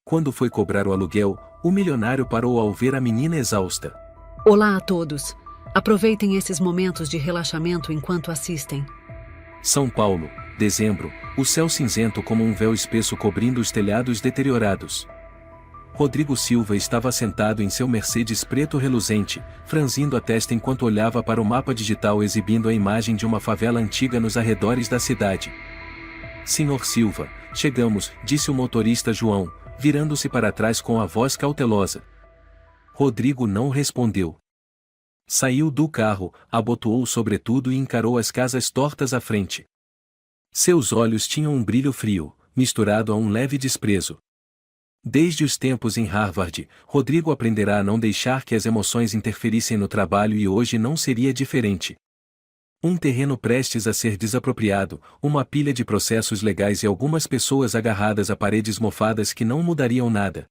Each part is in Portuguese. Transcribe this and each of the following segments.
Quando foi cobrar o aluguel, o milionário parou ao ver a menina exausta. Olá a todos. Aproveitem esses momentos de relaxamento enquanto assistem. São Paulo, dezembro, o céu cinzento como um véu espesso cobrindo os telhados deteriorados. Rodrigo Silva estava sentado em seu Mercedes preto reluzente, franzindo a testa enquanto olhava para o mapa digital exibindo a imagem de uma favela antiga nos arredores da cidade. Senhor Silva, chegamos, disse o motorista João, virando-se para trás com a voz cautelosa. Rodrigo não respondeu. Saiu do carro, abotoou o sobretudo e encarou as casas tortas à frente. Seus olhos tinham um brilho frio, misturado a um leve desprezo. Desde os tempos em Harvard, Rodrigo aprenderá a não deixar que as emoções interferissem no trabalho e hoje não seria diferente. Um terreno prestes a ser desapropriado, uma pilha de processos legais e algumas pessoas agarradas a paredes mofadas que não mudariam nada.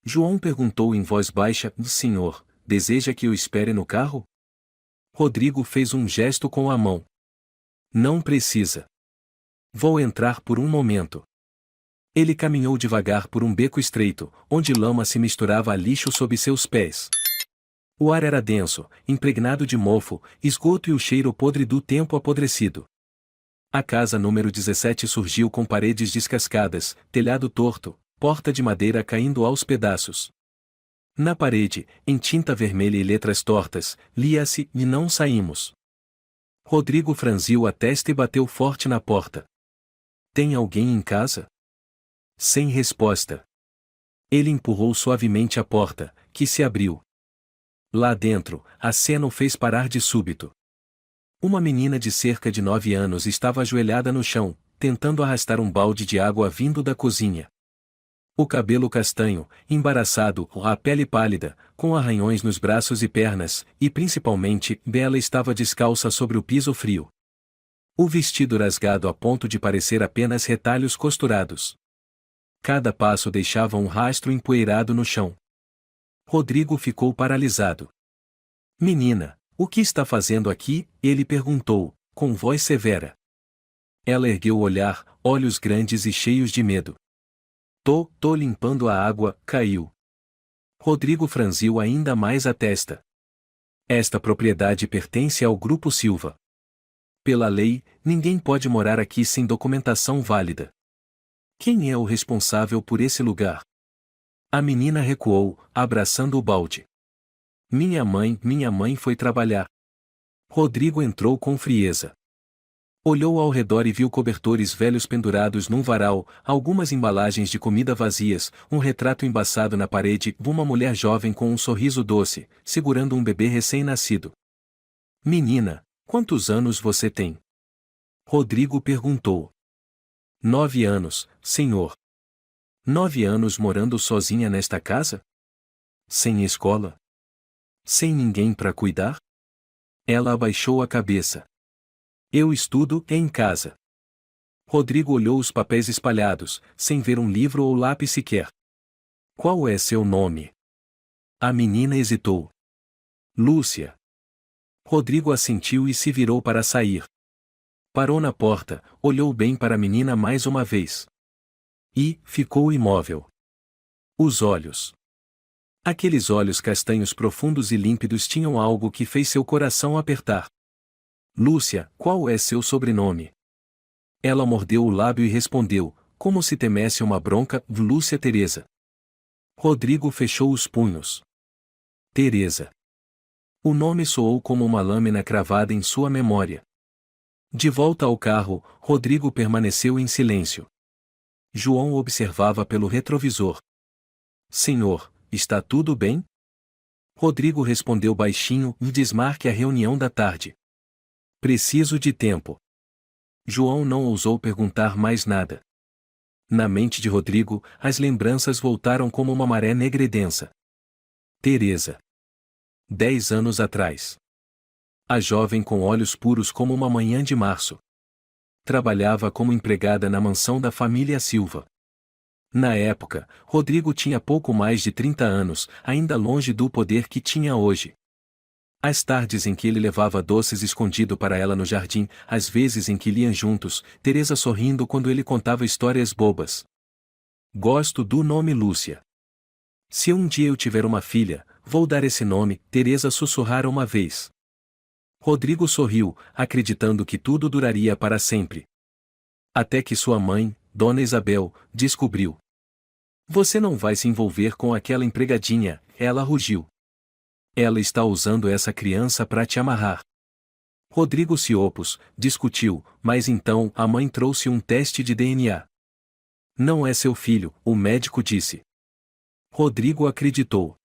João perguntou em voz baixa: Senhor, deseja que eu espere no carro? Rodrigo fez um gesto com a mão. Não precisa. Vou entrar por um momento. Ele caminhou devagar por um beco estreito, onde lama se misturava a lixo sob seus pés. O ar era denso, impregnado de mofo, esgoto e o cheiro podre do tempo apodrecido. A casa número 17 surgiu com paredes descascadas, telhado torto, porta de madeira caindo aos pedaços. Na parede, em tinta vermelha e letras tortas, lia-se: "E não saímos." Rodrigo franziu a testa e bateu forte na porta. Tem alguém em casa? Sem resposta. Ele empurrou suavemente a porta, que se abriu. Lá dentro, a cena o fez parar de súbito. Uma menina de cerca de 9 anos estava ajoelhada no chão, tentando arrastar um balde de água vindo da cozinha. O cabelo castanho, embaraçado, a pele pálida, com arranhões nos braços e pernas, e principalmente, Bela estava descalça sobre o piso frio. O vestido rasgado a ponto de parecer apenas retalhos costurados. Cada passo deixava um rastro empoeirado no chão. Rodrigo ficou paralisado. Menina, o que está fazendo aqui? Ele perguntou, com voz severa. Ela ergueu o olhar, olhos grandes e cheios de medo. Tô limpando a água, caiu. Rodrigo franziu ainda mais a testa. Esta propriedade pertence ao Grupo Silva. Pela lei, ninguém pode morar aqui sem documentação válida. Quem é o responsável por esse lugar? A menina recuou, abraçando o balde. Minha mãe foi trabalhar. Rodrigo entrou com frieza. Olhou ao redor e viu cobertores velhos pendurados num varal, algumas embalagens de comida vazias, um retrato embaçado na parede, uma mulher jovem com um sorriso doce, segurando um bebê recém-nascido. Menina, quantos anos você tem? Rodrigo perguntou. 9 anos, senhor. 9 anos morando sozinha nesta casa? Sem escola? Sem ninguém para cuidar? Ela abaixou a cabeça. Eu estudo em casa. Rodrigo olhou os papéis espalhados, sem ver um livro ou lápis sequer. Qual é seu nome? A menina hesitou. Lúcia. Rodrigo assentiu e se virou para sair. Parou na porta, olhou bem para a menina mais uma vez. E ficou imóvel. Os olhos. Aqueles olhos castanhos profundos e límpidos tinham algo que fez seu coração apertar. Lúcia, qual é seu sobrenome? Ela mordeu o lábio e respondeu, como se temesse uma bronca: Lúcia Teresa. Rodrigo fechou os punhos. Teresa. O nome soou como uma lâmina cravada em sua memória. De volta ao carro, Rodrigo permaneceu em silêncio. João observava pelo retrovisor. Senhor, está tudo bem? Rodrigo respondeu baixinho: desmarque a reunião da tarde. Preciso de tempo. João não ousou perguntar mais nada. Na mente de Rodrigo, as lembranças voltaram como uma maré negredensa. Teresa. 10 anos atrás. A jovem com olhos puros como uma manhã de março. Trabalhava como empregada na mansão da família Silva. Na época, Rodrigo tinha pouco mais de 30 anos, ainda longe do poder que tinha hoje. As tardes em que ele levava doces escondido para ela no jardim, as vezes em que liam juntos, Teresa sorrindo quando ele contava histórias bobas. Gosto do nome Lúcia. Se um dia eu tiver uma filha, vou dar esse nome, Teresa sussurrara uma vez. Rodrigo sorriu, acreditando que tudo duraria para sempre. Até que sua mãe, Dona Isabel, descobriu. Você não vai se envolver com aquela empregadinha, ela rugiu. Ela está usando essa criança para te amarrar. Rodrigo se opôs, discutiu, mas então a mãe trouxe um teste de DNA. Não é seu filho, o médico disse. Rodrigo acreditou.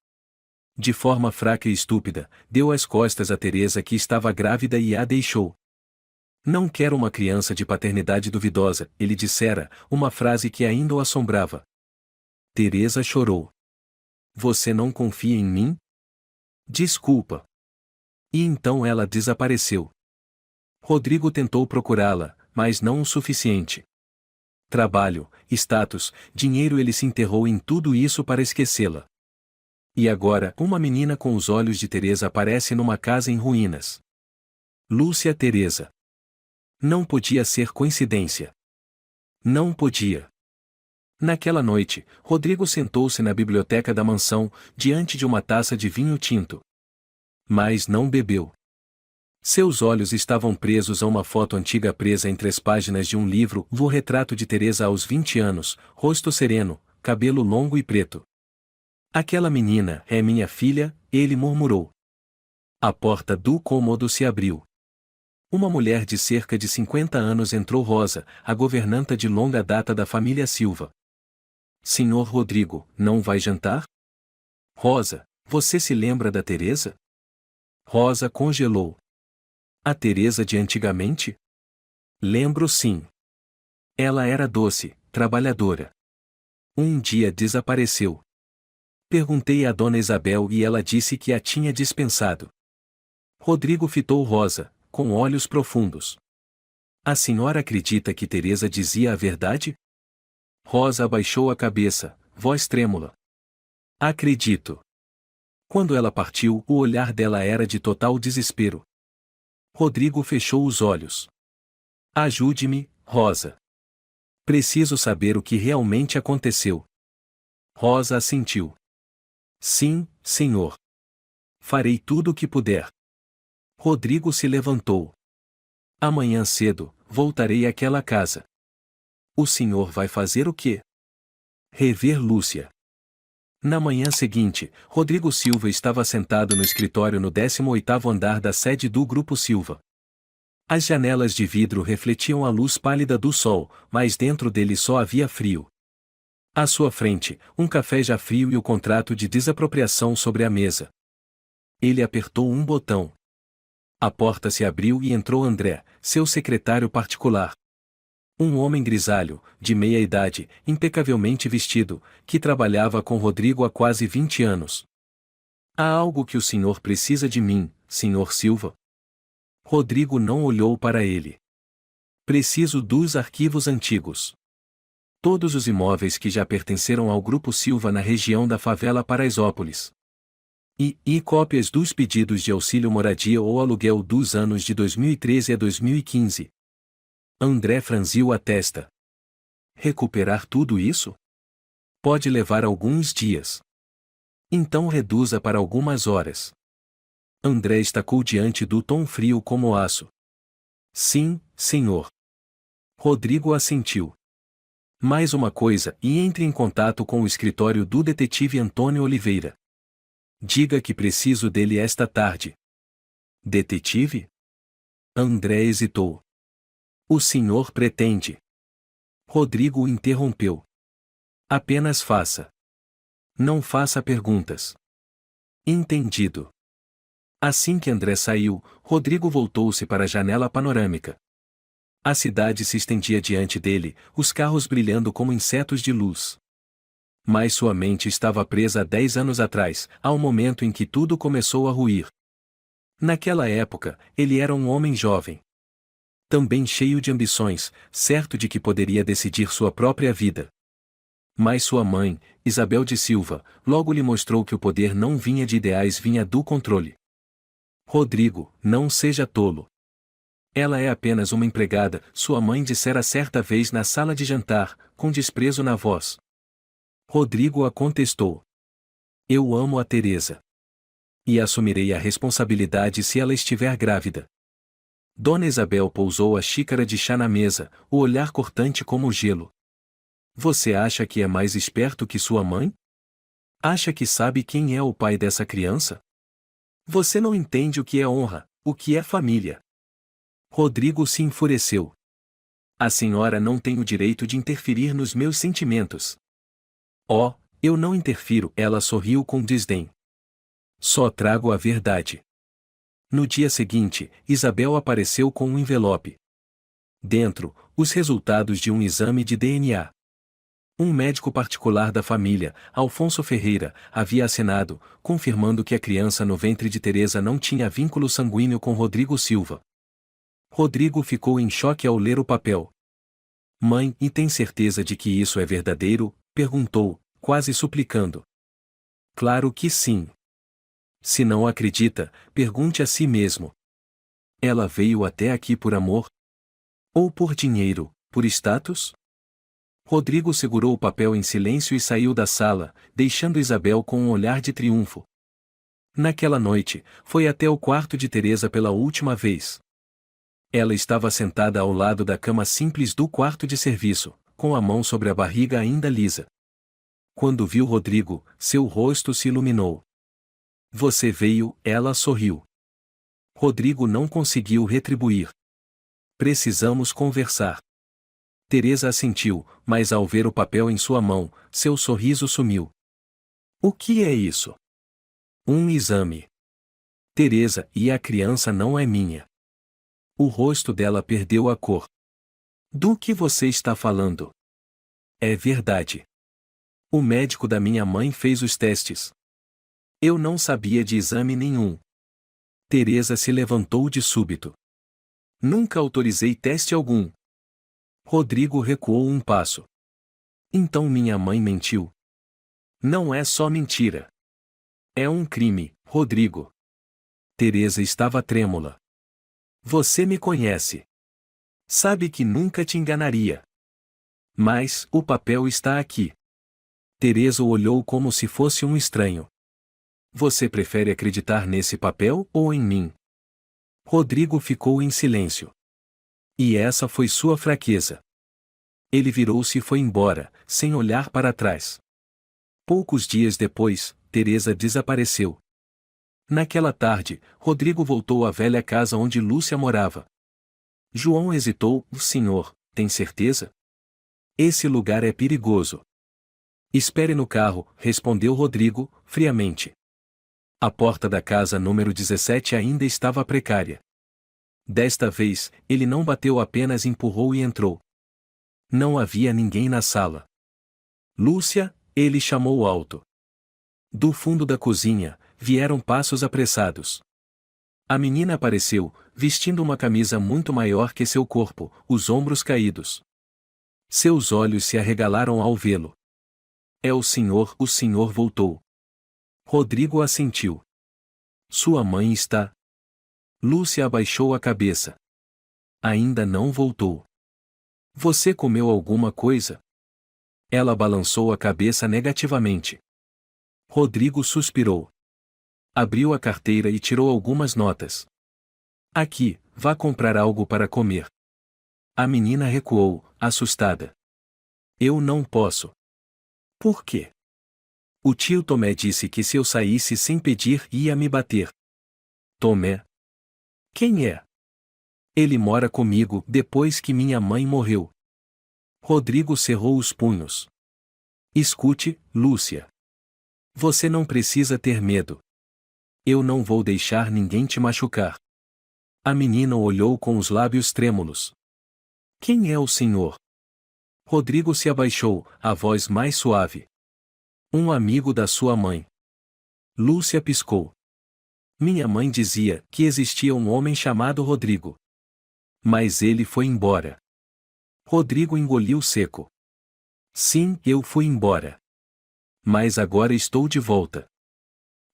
De forma fraca e estúpida, deu as costas a Teresa que estava grávida e a deixou. Não quero uma criança de paternidade duvidosa, ele dissera, uma frase que ainda o assombrava. Teresa chorou. Você não confia em mim? Desculpa. E então ela desapareceu. Rodrigo tentou procurá-la, mas não o suficiente. Trabalho, status, dinheiro, ele se enterrou em tudo isso para esquecê-la. E agora, uma menina com os olhos de Teresa aparece numa casa em ruínas. Lúcia Teresa. Não podia ser coincidência. Não podia. Naquela noite, Rodrigo sentou-se na biblioteca da mansão, diante de uma taça de vinho tinto. Mas não bebeu. Seus olhos estavam presos a uma foto antiga presa entre as páginas de um livro, o retrato de Teresa aos 20 anos, rosto sereno, cabelo longo e preto. Aquela menina é minha filha, ele murmurou. A porta do cômodo se abriu. Uma mulher de cerca de 50 anos entrou. Rosa, a governanta de longa data da família Silva. Senhor Rodrigo, não vai jantar? Rosa, você se lembra da Teresa? Rosa congelou. A Teresa de antigamente? Lembro sim. Ela era doce, trabalhadora. Um dia desapareceu. Perguntei à Dona Isabel e ela disse que a tinha dispensado. Rodrigo fitou Rosa, com olhos profundos. A senhora acredita que Teresa dizia a verdade? Rosa abaixou a cabeça, voz trêmula. Acredito. Quando ela partiu, o olhar dela era de total desespero. Rodrigo fechou os olhos. Ajude-me, Rosa. Preciso saber o que realmente aconteceu. Rosa assentiu. Sim, senhor. Farei tudo o que puder. Rodrigo se levantou. Amanhã cedo, voltarei àquela casa. O senhor vai fazer o quê? Rever Lúcia. Na manhã seguinte, Rodrigo Silva estava sentado no escritório no 18º andar da sede do Grupo Silva. As janelas de vidro refletiam a luz pálida do sol, mas dentro dele só havia frio. À sua frente, um café já frio e o contrato de desapropriação sobre a mesa. Ele apertou um botão. A porta se abriu e entrou André, seu secretário particular. Um homem grisalho, de meia idade, impecavelmente vestido, que trabalhava com Rodrigo há quase 20 anos. Há algo que o senhor precisa de mim, senhor Silva? Rodrigo não olhou para ele. Preciso dos arquivos antigos. Todos os imóveis que já pertenceram ao Grupo Silva na região da favela Paraisópolis. E cópias dos pedidos de auxílio moradia ou aluguel dos anos de 2013 a 2015. André franziu a testa. Recuperar tudo isso? Pode levar alguns dias. Então reduza para algumas horas. André estacou diante do tom frio como aço. Sim, senhor. Rodrigo assentiu. Mais uma coisa, e entre em contato com o escritório do detetive Antônio Oliveira. Diga que preciso dele esta tarde. Detetive? André hesitou. O senhor pretende? Rodrigo o interrompeu. Apenas faça. Não faça perguntas. Entendido. Assim que André saiu, Rodrigo voltou-se para a janela panorâmica. A cidade se estendia diante dele, os carros brilhando como insetos de luz. Mas sua mente estava presa há 10 anos atrás, ao momento em que tudo começou a ruir. Naquela época, ele era um homem jovem. Também cheio de ambições, certo de que poderia decidir sua própria vida. Mas sua mãe, Isabel de Silva, logo lhe mostrou que o poder não vinha de ideais, vinha do controle. Rodrigo, não seja tolo. Ela é apenas uma empregada, sua mãe dissera certa vez na sala de jantar, com desprezo na voz. Rodrigo a contestou. Eu amo a Teresa. E assumirei a responsabilidade se ela estiver grávida. Dona Isabel pousou a xícara de chá na mesa, o olhar cortante como gelo. Você acha que é mais esperto que sua mãe? Acha que sabe quem é o pai dessa criança? Você não entende o que é honra, o que é família. Rodrigo se enfureceu. A senhora não tem o direito de interferir nos meus sentimentos. Oh, eu não interfiro, ela sorriu com desdém. Só trago a verdade. No dia seguinte, Isabel apareceu com um envelope. Dentro, os resultados de um exame de DNA. Um médico particular da família, Alfonso Ferreira, havia assinado, confirmando que a criança no ventre de Teresa não tinha vínculo sanguíneo com Rodrigo Silva. Rodrigo ficou em choque ao ler o papel. Mãe, e tem certeza de que isso é verdadeiro? Perguntou, quase suplicando. Claro que sim. Se não acredita, pergunte a si mesmo. Ela veio até aqui por amor? Ou por dinheiro, por status? Rodrigo segurou o papel em silêncio e saiu da sala, deixando Isabel com um olhar de triunfo. Naquela noite, foi até o quarto de Teresa pela última vez. Ela estava sentada ao lado da cama simples do quarto de serviço, com a mão sobre a barriga ainda lisa. Quando viu Rodrigo, seu rosto se iluminou. Você veio, ela sorriu. Rodrigo não conseguiu retribuir. Precisamos conversar. Teresa assentiu, mas ao ver o papel em sua mão, seu sorriso sumiu. O que é isso? Um exame. Teresa, e a criança não é minha. O rosto dela perdeu a cor. Do que você está falando? É verdade. O médico da minha mãe fez os testes. Eu não sabia de exame nenhum. Teresa se levantou de súbito. Nunca autorizei teste algum. Rodrigo recuou um passo. Então minha mãe mentiu. Não é só mentira. É um crime, Rodrigo. Teresa estava trêmula. Você me conhece. Sabe que nunca te enganaria. Mas, o papel está aqui. Teresa o olhou como se fosse um estranho. Você prefere acreditar nesse papel ou em mim? Rodrigo ficou em silêncio. E essa foi sua fraqueza. Ele virou-se e foi embora, sem olhar para trás. Poucos dias depois, Teresa desapareceu. Naquela tarde, Rodrigo voltou à velha casa onde Lúcia morava. João hesitou. O senhor, tem certeza? Esse lugar é perigoso. Espere no carro, respondeu Rodrigo, friamente. A porta da casa número 17 ainda estava precária. Desta vez, ele não bateu, apenas empurrou e entrou. Não havia ninguém na sala. Lúcia, ele chamou alto. Do fundo da cozinha, vieram passos apressados. A menina apareceu, vestindo uma camisa muito maior que seu corpo, os ombros caídos. Seus olhos se arregalaram ao vê-lo. É o senhor voltou. Rodrigo assentiu. Sua mãe está. Lúcia abaixou a cabeça. Ainda não voltou. Você comeu alguma coisa? Ela balançou a cabeça negativamente. Rodrigo suspirou. Abriu a carteira e tirou algumas notas. Aqui, vá comprar algo para comer. A menina recuou, assustada. Eu não posso. Por quê? O tio Tomé disse que se eu saísse sem pedir ia me bater. Tomé? Quem é? Ele mora comigo depois que minha mãe morreu. Rodrigo cerrou os punhos. Escute, Lúcia. Você não precisa ter medo. Eu não vou deixar ninguém te machucar. A menina olhou com os lábios trêmulos. Quem é o senhor? Rodrigo se abaixou, a voz mais suave. Um amigo da sua mãe. Lúcia piscou. Minha mãe dizia que existia um homem chamado Rodrigo. Mas ele foi embora. Rodrigo engoliu seco. Sim, eu fui embora. Mas agora estou de volta.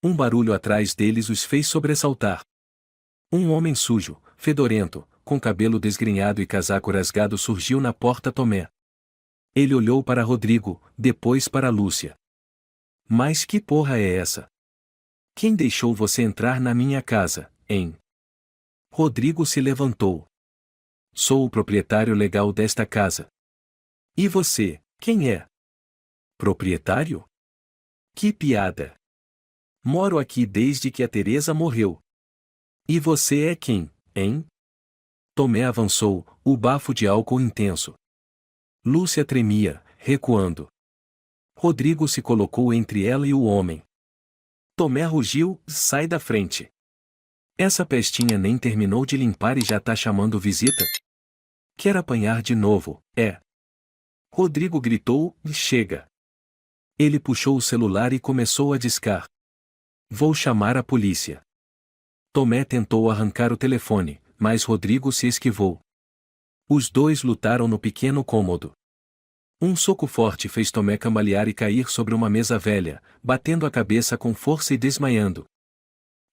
Um barulho atrás deles os fez sobressaltar. Um homem sujo, fedorento, com cabelo desgrenhado e casaco rasgado surgiu na porta. Tomé. Ele olhou para Rodrigo, depois para Lúcia. Mas que porra é essa? Quem deixou você entrar na minha casa, hein? Rodrigo se levantou. Sou o proprietário legal desta casa. E você, quem é? Proprietário? Que piada! Moro aqui desde que a Teresa morreu. E você é quem, hein? Tomé avançou, o bafo de álcool intenso. Lúcia tremia, recuando. Rodrigo se colocou entre ela e o homem. Tomé rugiu, sai da frente. Essa pestinha nem terminou de limpar e já tá chamando visita? Quer apanhar de novo, é? Rodrigo gritou, chega. Ele puxou o celular e começou a discar. Vou chamar a polícia. Tomé tentou arrancar o telefone, mas Rodrigo se esquivou. Os dois lutaram no pequeno cômodo. Um soco forte fez Tomé cambalear e cair sobre uma mesa velha, batendo a cabeça com força e desmaiando.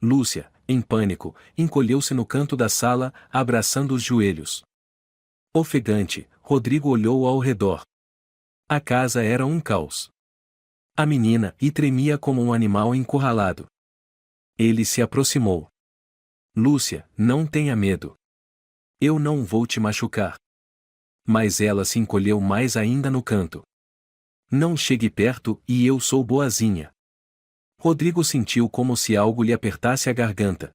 Lúcia, em pânico, encolheu-se no canto da sala, abraçando os joelhos. Ofegante, Rodrigo olhou ao redor. A casa era um caos. A menina tremia como um animal encurralado. Ele se aproximou. Lúcia, não tenha medo. Eu não vou te machucar. Mas ela se encolheu mais ainda no canto. Não chegue perto e eu sou boazinha. Rodrigo sentiu como se algo lhe apertasse a garganta.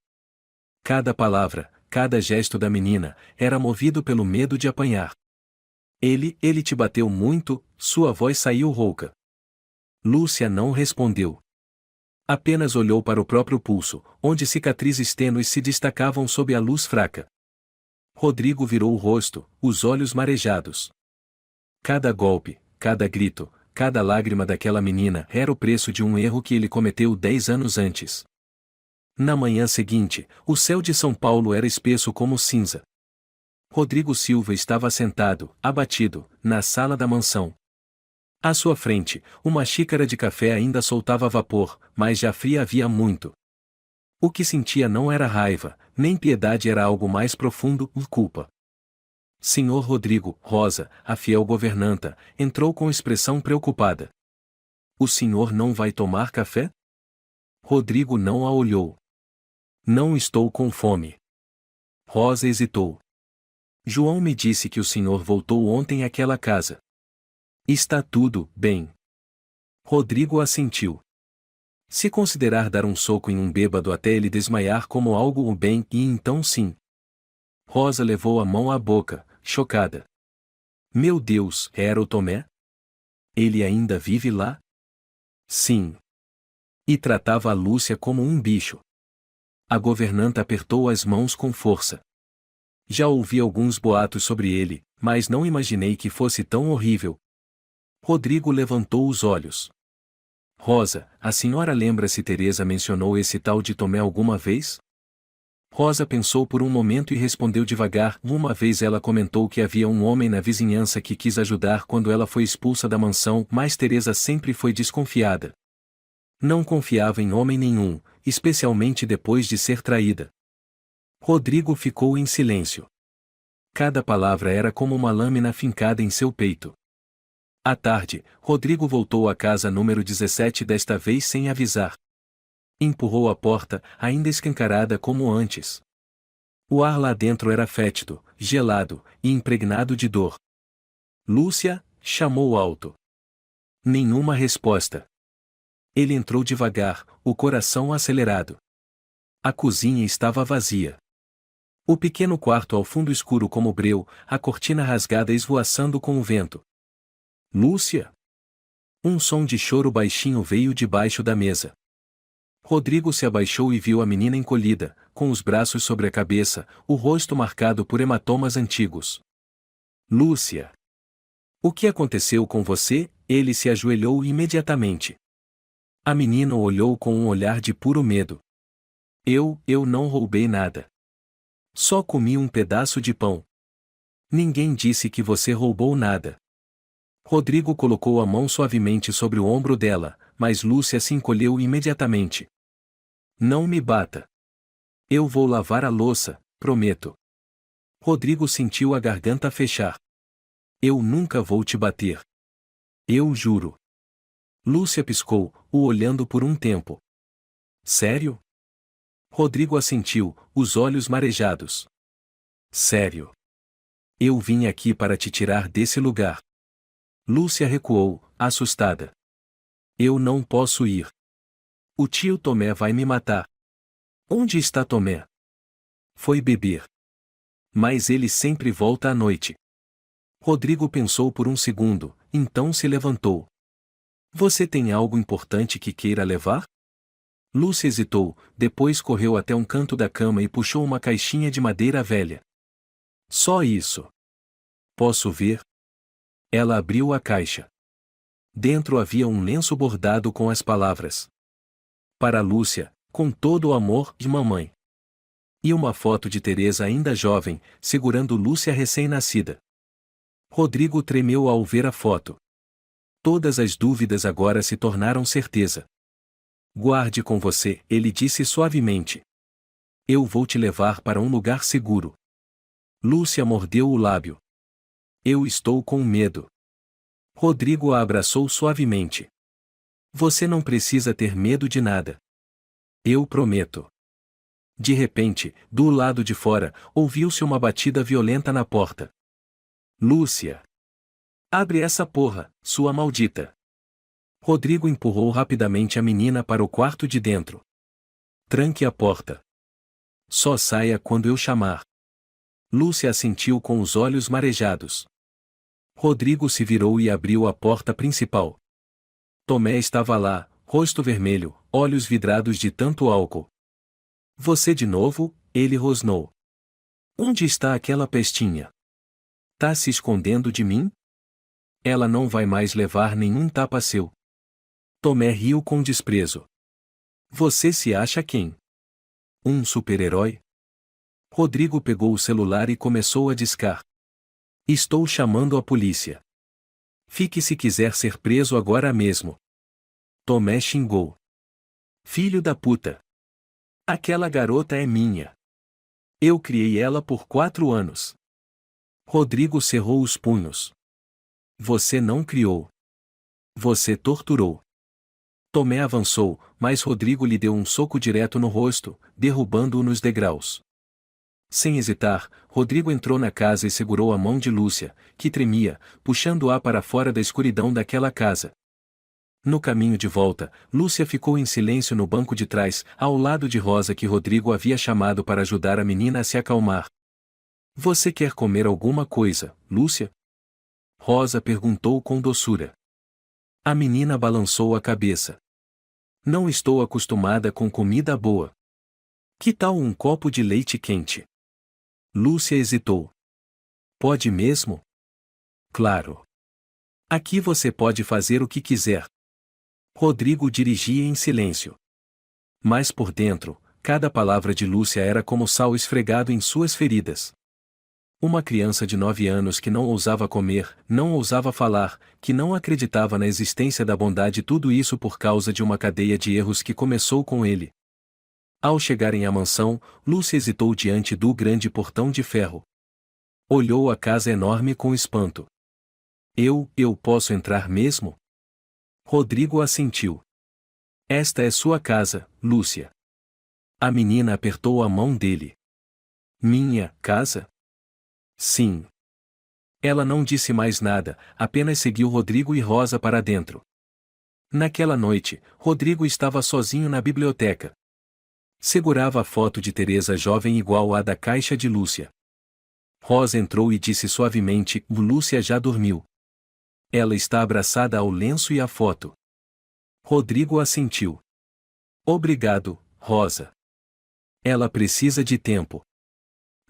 Cada palavra, cada gesto da menina, era movido pelo medo de apanhar. Ele te bateu muito, sua voz saiu rouca. Lúcia não respondeu. Apenas olhou para o próprio pulso, onde cicatrizes tênues se destacavam sob a luz fraca. Rodrigo virou o rosto, os olhos marejados. Cada golpe, cada grito, cada lágrima daquela menina era o preço de um erro que ele cometeu 10 anos antes. Na manhã seguinte, o céu de São Paulo era espesso como cinza. Rodrigo Silva estava sentado, abatido, na sala da mansão. À sua frente, uma xícara de café ainda soltava vapor, mas já fria havia muito. O que sentia não era raiva, nem piedade, era algo mais profundo, culpa. Senhor Rodrigo, Rosa, a fiel governanta, entrou com expressão preocupada. O senhor não vai tomar café? Rodrigo não a olhou. Não estou com fome. Rosa hesitou. João me disse que o senhor voltou ontem àquela casa. Está tudo bem. Rodrigo assentiu. Se considerar dar um soco em um bêbado até ele desmaiar como algo bem, e então sim. Rosa levou a mão à boca, chocada. Meu Deus, era o Tomé? Ele ainda vive lá? Sim. E tratava a Lúcia como um bicho. A governanta apertou as mãos com força. Já ouvi alguns boatos sobre ele, mas não imaginei que fosse tão horrível. Rodrigo levantou os olhos. Rosa, a senhora lembra se Teresa mencionou esse tal de Tomé alguma vez? Rosa pensou por um momento e respondeu devagar. Uma vez ela comentou que havia um homem na vizinhança que quis ajudar quando ela foi expulsa da mansão, mas Teresa sempre foi desconfiada. Não confiava em homem nenhum, especialmente depois de ser traída. Rodrigo ficou em silêncio. Cada palavra era como uma lâmina fincada em seu peito. À tarde, Rodrigo voltou à casa número 17, desta vez sem avisar. Empurrou a porta, ainda escancarada como antes. O ar lá dentro era fétido, gelado e impregnado de dor. Lúcia, chamou alto. Nenhuma resposta. Ele entrou devagar, o coração acelerado. A cozinha estava vazia. O pequeno quarto ao fundo escuro como breu, a cortina rasgada esvoaçando com o vento. Lúcia? Um som de choro baixinho veio debaixo da mesa. Rodrigo se abaixou e viu a menina encolhida, com os braços sobre a cabeça, o rosto marcado por hematomas antigos. Lúcia! O que aconteceu com você? Ele se ajoelhou imediatamente. A menina o olhou com um olhar de puro medo. Eu não roubei nada. Só comi um pedaço de pão. Ninguém disse que você roubou nada. Rodrigo colocou a mão suavemente sobre o ombro dela, mas Lúcia se encolheu imediatamente. Não me bata. Eu vou lavar a louça, prometo. Rodrigo sentiu a garganta fechar. Eu nunca vou te bater. Eu juro. Lúcia piscou, o olhando por um tempo. Sério? Rodrigo assentiu, os olhos marejados. Sério. Eu vim aqui para te tirar desse lugar. Lúcia recuou, assustada. Eu não posso ir. O tio Tomé vai me matar. Onde está Tomé? Foi beber. Mas ele sempre volta à noite. Rodrigo pensou por um segundo, então se levantou. Você tem algo importante que queira levar? Lúcia hesitou, depois correu até um canto da cama e puxou uma caixinha de madeira velha. Só isso. Posso ver? Ela abriu a caixa. Dentro havia um lenço bordado com as palavras: para Lúcia, com todo o amor de mamãe. E uma foto de Teresa ainda jovem, segurando Lúcia recém-nascida. Rodrigo tremeu ao ver a foto. Todas as dúvidas agora se tornaram certeza. Guarde com você, ele disse suavemente. Eu vou te levar para um lugar seguro. Lúcia mordeu o lábio. Eu estou com medo. Rodrigo a abraçou suavemente. Você não precisa ter medo de nada. Eu prometo. De repente, do lado de fora, ouviu-se uma batida violenta na porta. Lúcia! Abre essa porra, sua maldita! Rodrigo empurrou rapidamente a menina para o quarto de dentro. Tranque a porta. Só saia quando eu chamar. Lúcia assentiu com os olhos marejados. Rodrigo se virou e abriu a porta principal. Tomé estava lá, rosto vermelho, olhos vidrados de tanto álcool. Você de novo? Ele rosnou. Onde está aquela pestinha? Tá se escondendo de mim? Ela não vai mais levar nenhum tapa seu. Tomé riu com desprezo. Você se acha quem? Um super-herói? Rodrigo pegou o celular e começou a discar. Estou chamando a polícia. Fique se quiser ser preso agora mesmo. Tomé xingou. Filho da puta. Aquela garota é minha. Eu criei ela por 4 anos. Rodrigo cerrou os punhos. Você não criou. Você torturou. Tomé avançou, mas Rodrigo lhe deu um soco direto no rosto, derrubando-o nos degraus. Sem hesitar, Rodrigo entrou na casa e segurou a mão de Lúcia, que tremia, puxando-a para fora da escuridão daquela casa. No caminho de volta, Lúcia ficou em silêncio no banco de trás, ao lado de Rosa que Rodrigo havia chamado para ajudar a menina a se acalmar. Você quer comer alguma coisa, Lúcia? Rosa perguntou com doçura. A menina balançou a cabeça. Não estou acostumada com comida boa. Que tal um copo de leite quente? Lúcia hesitou. Pode mesmo? Claro. Aqui você pode fazer o que quiser. Rodrigo dirigia em silêncio. Mas por dentro, cada palavra de Lúcia era como sal esfregado em suas feridas. Uma criança de 9 anos que não ousava comer, não ousava falar, que não acreditava na existência da bondade, tudo isso por causa de uma cadeia de erros que começou com ele. Ao chegarem à mansão, Lúcia hesitou diante do grande portão de ferro. Olhou a casa enorme com espanto. Eu posso entrar mesmo? Rodrigo assentiu. Esta é sua casa, Lúcia. A menina apertou a mão dele. Minha casa? Sim. Ela não disse mais nada, apenas seguiu Rodrigo e Rosa para dentro. Naquela noite, Rodrigo estava sozinho na biblioteca. Segurava a foto de Teresa jovem igual à da caixa de Lúcia. Rosa entrou e disse suavemente: Lúcia já dormiu. Ela está abraçada ao lenço e à foto. Rodrigo assentiu. Obrigado, Rosa. Ela precisa de tempo.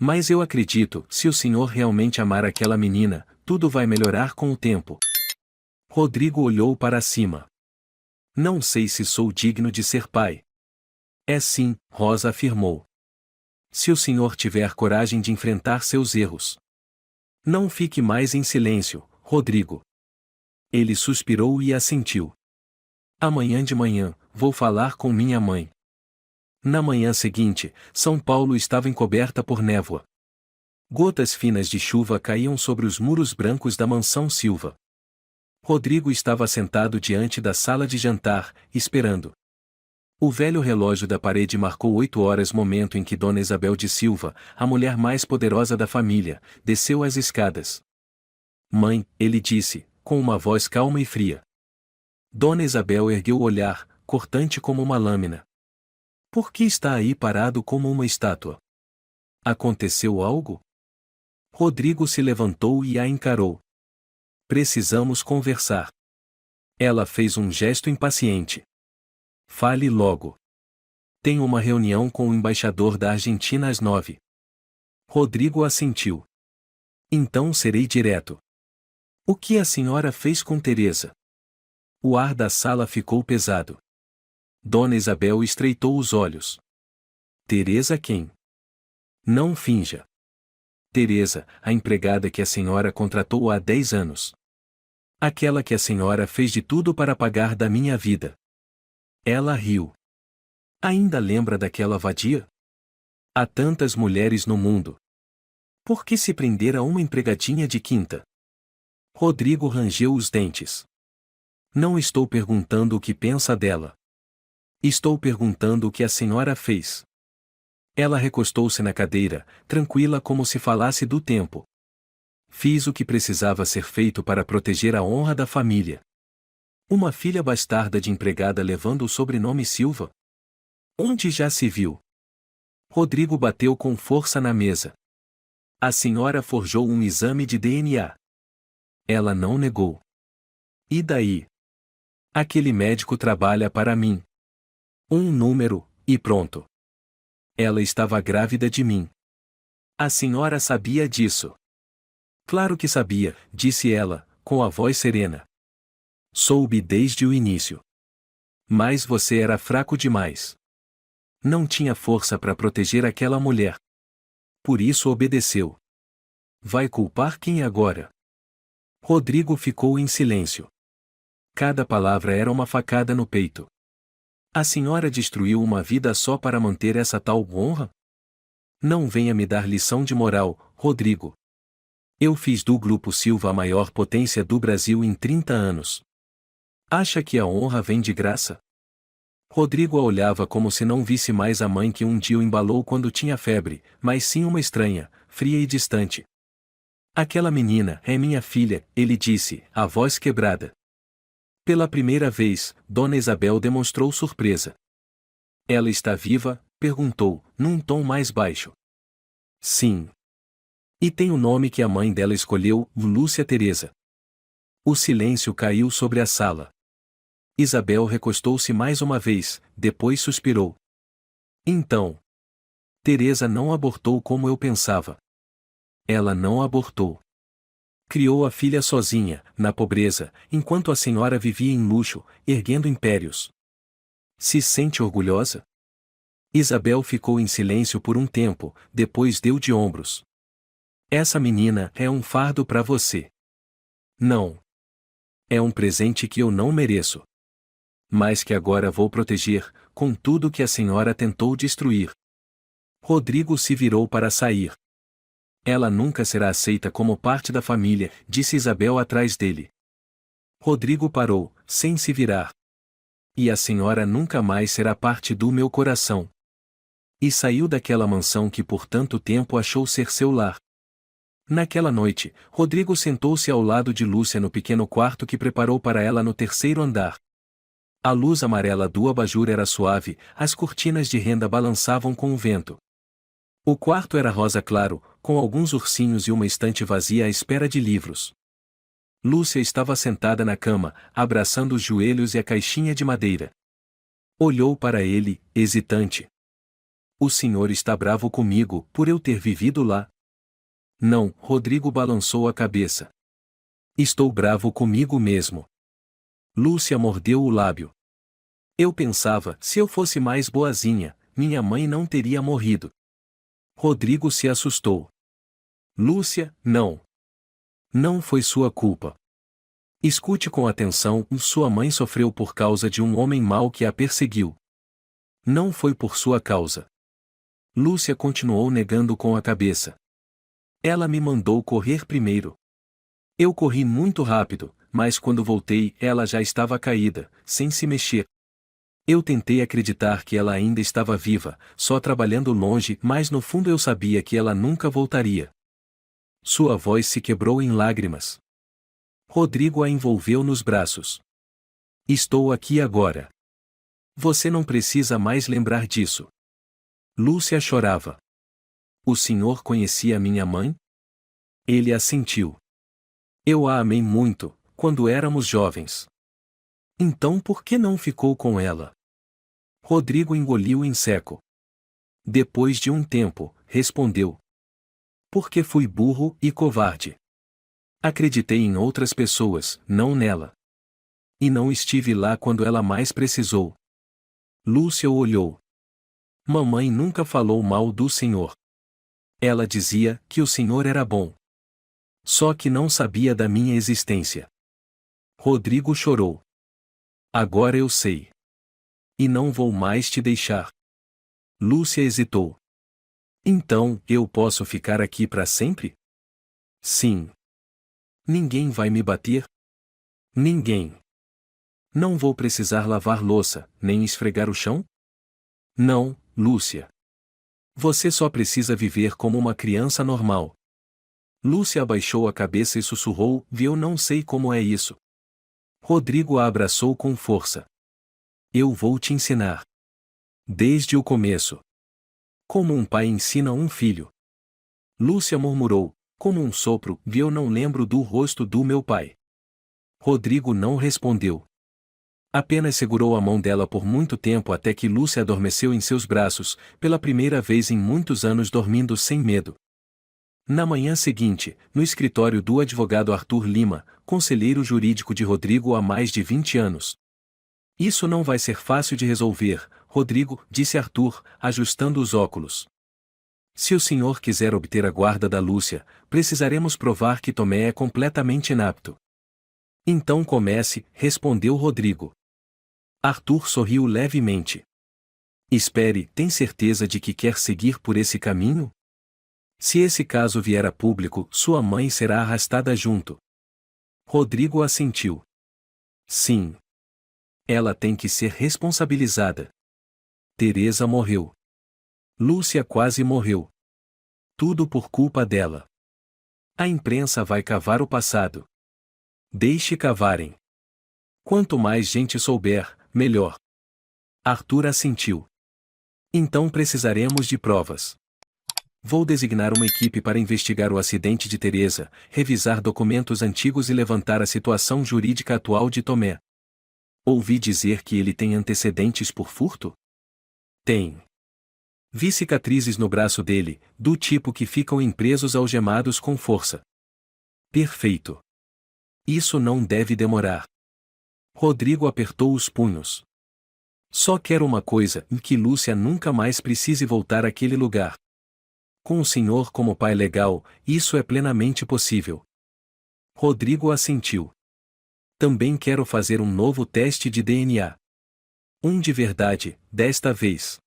Mas eu acredito, se o senhor realmente amar aquela menina, tudo vai melhorar com o tempo. Rodrigo olhou para cima. Não sei se sou digno de ser pai. É sim, Rosa afirmou. Se o senhor tiver coragem de enfrentar seus erros. Não fique mais em silêncio, Rodrigo. Ele suspirou e assentiu. Amanhã de manhã, vou falar com minha mãe. Na manhã seguinte, São Paulo estava encoberta por névoa. Gotas finas de chuva caíam sobre os muros brancos da mansão Silva. Rodrigo estava sentado diante da sala de jantar, esperando. O velho relógio da parede marcou 8 horas, momento em que Dona Isabel de Silva, a mulher mais poderosa da família, desceu as escadas. Mãe, ele disse, com uma voz calma e fria. Dona Isabel ergueu o olhar, cortante como uma lâmina. Por que está aí parado como uma estátua? Aconteceu algo? Rodrigo se levantou e a encarou. Precisamos conversar. Ela fez um gesto impaciente. Fale logo. Tenho uma reunião com o embaixador da Argentina às 9. Rodrigo assentiu. Então serei direto. O que a senhora fez com Teresa? O ar da sala ficou pesado. Dona Isabel estreitou os olhos. Teresa quem? Não finja. Teresa, a empregada que a senhora contratou há 10 anos. Aquela que a senhora fez de tudo para pagar da minha vida. Ela riu. Ainda lembra daquela vadia? Há tantas mulheres no mundo. Por que se prender a uma empregadinha de quinta? Rodrigo rangeu os dentes. Não estou perguntando o que pensa dela. Estou perguntando o que a senhora fez. Ela recostou-se na cadeira, tranquila como se falasse do tempo. Fiz o que precisava ser feito para proteger a honra da família. Uma filha bastarda de empregada levando o sobrenome Silva? Onde já se viu? Rodrigo bateu com força na mesa. A senhora forjou um exame de DNA. Ela não negou. E daí? Aquele médico trabalha para mim. Um número, e pronto. Ela estava grávida de mim. A senhora sabia disso? Claro que sabia, disse ela, com a voz serena. Soube desde o início. Mas você era fraco demais. Não tinha força para proteger aquela mulher. Por isso obedeceu. Vai culpar quem agora? Rodrigo ficou em silêncio. Cada palavra era uma facada no peito. A senhora destruiu uma vida só para manter essa tal honra? Não venha me dar lição de moral, Rodrigo. Eu fiz do Grupo Silva a maior potência do Brasil em 30 anos. Acha que a honra vem de graça? Rodrigo a olhava como se não visse mais a mãe que um dia o embalou quando tinha febre, mas sim uma estranha, fria e distante. Aquela menina é minha filha, ele disse, a voz quebrada. Pela primeira vez, Dona Isabel demonstrou surpresa. Ela está viva? Perguntou, num tom mais baixo. Sim. E tem o nome que a mãe dela escolheu, Lúcia Teresa. O silêncio caiu sobre a sala. Isabel recostou-se mais uma vez, depois suspirou. Então. Teresa não abortou como eu pensava. Ela não abortou. Criou a filha sozinha, na pobreza, enquanto a senhora vivia em luxo, erguendo impérios. Se sente orgulhosa? Isabel ficou em silêncio por um tempo, depois deu de ombros. Essa menina é um fardo para você. Não. É um presente que eu não mereço. Mas que agora vou proteger, com tudo que a senhora tentou destruir. Rodrigo se virou para sair. Ela nunca será aceita como parte da família, disse Isabel atrás dele. Rodrigo parou, sem se virar. E a senhora nunca mais será parte do meu coração. E saiu daquela mansão que por tanto tempo achou ser seu lar. Naquela noite, Rodrigo sentou-se ao lado de Lúcia no pequeno quarto que preparou para ela no terceiro andar. A luz amarela do abajur era suave, as cortinas de renda balançavam com o vento. O quarto era rosa claro, com alguns ursinhos e uma estante vazia à espera de livros. Lúcia estava sentada na cama, abraçando os joelhos e a caixinha de madeira. Olhou para ele, hesitante. O senhor está bravo comigo, por eu ter vivido lá? Não, Rodrigo balançou a cabeça. Estou bravo comigo mesmo. Lúcia mordeu o lábio. Eu pensava, se eu fosse mais boazinha, minha mãe não teria morrido. Rodrigo se assustou. Lúcia, não. Não foi sua culpa. Escute com atenção, sua mãe sofreu por causa de um homem mau que a perseguiu. Não foi por sua causa. Lúcia continuou negando com a cabeça. Ela me mandou correr primeiro. Eu corri muito rápido, mas quando voltei, ela já estava caída, sem se mexer. Eu tentei acreditar que ela ainda estava viva, só trabalhando longe, mas no fundo eu sabia que ela nunca voltaria. Sua voz se quebrou em lágrimas. Rodrigo a envolveu nos braços. Estou aqui agora. Você não precisa mais lembrar disso. Lúcia chorava. O senhor conhecia minha mãe? Ele assentiu. Eu a amei muito, quando éramos jovens. Então por que não ficou com ela? Rodrigo engoliu em seco. Depois de um tempo, respondeu. Porque fui burro e covarde. Acreditei em outras pessoas, não nela. E não estive lá quando ela mais precisou. Lúcia o olhou. Mamãe nunca falou mal do senhor. Ela dizia que o senhor era bom. Só que não sabia da minha existência. Rodrigo chorou. Agora eu sei. E não vou mais te deixar. Lúcia hesitou. Então, eu posso ficar aqui para sempre? Sim. Ninguém vai me bater? Ninguém. Não vou precisar lavar louça, nem esfregar o chão? Não, Lúcia. Você só precisa viver como uma criança normal. Lúcia abaixou a cabeça e sussurrou, eu não sei como é isso. Rodrigo a abraçou com força. Eu vou te ensinar. Desde o começo. Como um pai ensina um filho. Lúcia murmurou, como um sopro, eu não lembro do rosto do meu pai. Rodrigo não respondeu. Apenas segurou a mão dela por muito tempo até que Lúcia adormeceu em seus braços, pela primeira vez em muitos anos dormindo sem medo. Na manhã seguinte, no escritório do advogado Arthur Lima, conselheiro jurídico de Rodrigo há mais de 20 anos. Isso não vai ser fácil de resolver, Rodrigo, disse Arthur, ajustando os óculos. Se o senhor quiser obter a guarda da Lúcia, precisaremos provar que Tomé é completamente inapto. Então comece, respondeu Rodrigo. Arthur sorriu levemente. Espere, tem certeza de que quer seguir por esse caminho? Se esse caso vier a público, sua mãe será arrastada junto. Rodrigo assentiu. Sim. Ela tem que ser responsabilizada. Teresa morreu. Lúcia quase morreu. Tudo por culpa dela. A imprensa vai cavar o passado. Deixe cavarem. Quanto mais gente souber, melhor. Arthur assentiu. Então precisaremos de provas. Vou designar uma equipe para investigar o acidente de Teresa, revisar documentos antigos e levantar a situação jurídica atual de Tomé. Ouvi dizer que ele tem antecedentes por furto? Tem. Vi cicatrizes no braço dele, do tipo que ficam impresos algemados com força. Perfeito. Isso não deve demorar. Rodrigo apertou os punhos. Só quero uma coisa, que Lúcia nunca mais precise voltar àquele lugar. Com o senhor como pai legal, isso é plenamente possível. Rodrigo assentiu. Também quero fazer um novo teste de DNA. Um de verdade, desta vez.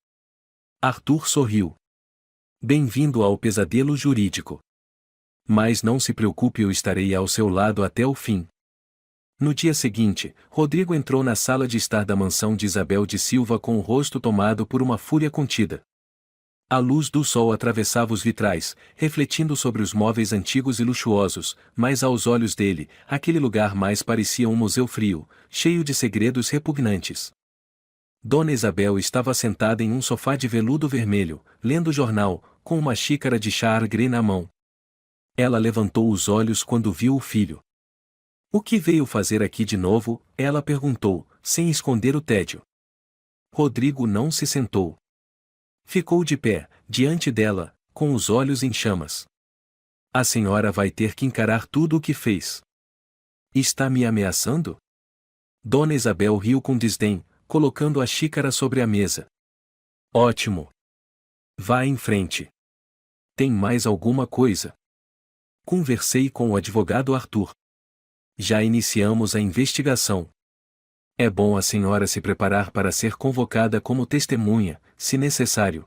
Arthur sorriu. Bem-vindo ao pesadelo jurídico. Mas não se preocupe, eu estarei ao seu lado até o fim. No dia seguinte, Rodrigo entrou na sala de estar da mansão de Isabel de Silva com o rosto tomado por uma fúria contida. A luz do sol atravessava os vitrais, refletindo sobre os móveis antigos e luxuosos, mas aos olhos dele, aquele lugar mais parecia um museu frio, cheio de segredos repugnantes. Dona Isabel estava sentada em um sofá de veludo vermelho, lendo o jornal, com uma xícara de chá Earl Grey na mão. Ela levantou os olhos quando viu o filho. O que veio fazer aqui de novo? Ela perguntou, sem esconder o tédio. Rodrigo não se sentou. Ficou de pé, diante dela, com os olhos em chamas. A senhora vai ter que encarar tudo o que fez. Está me ameaçando? Dona Isabel riu com desdém, colocando a xícara sobre a mesa. Ótimo. Vá em frente. Tem mais alguma coisa? Conversei com o advogado Arthur. Já iniciamos a investigação. É bom a senhora se preparar para ser convocada como testemunha, se necessário.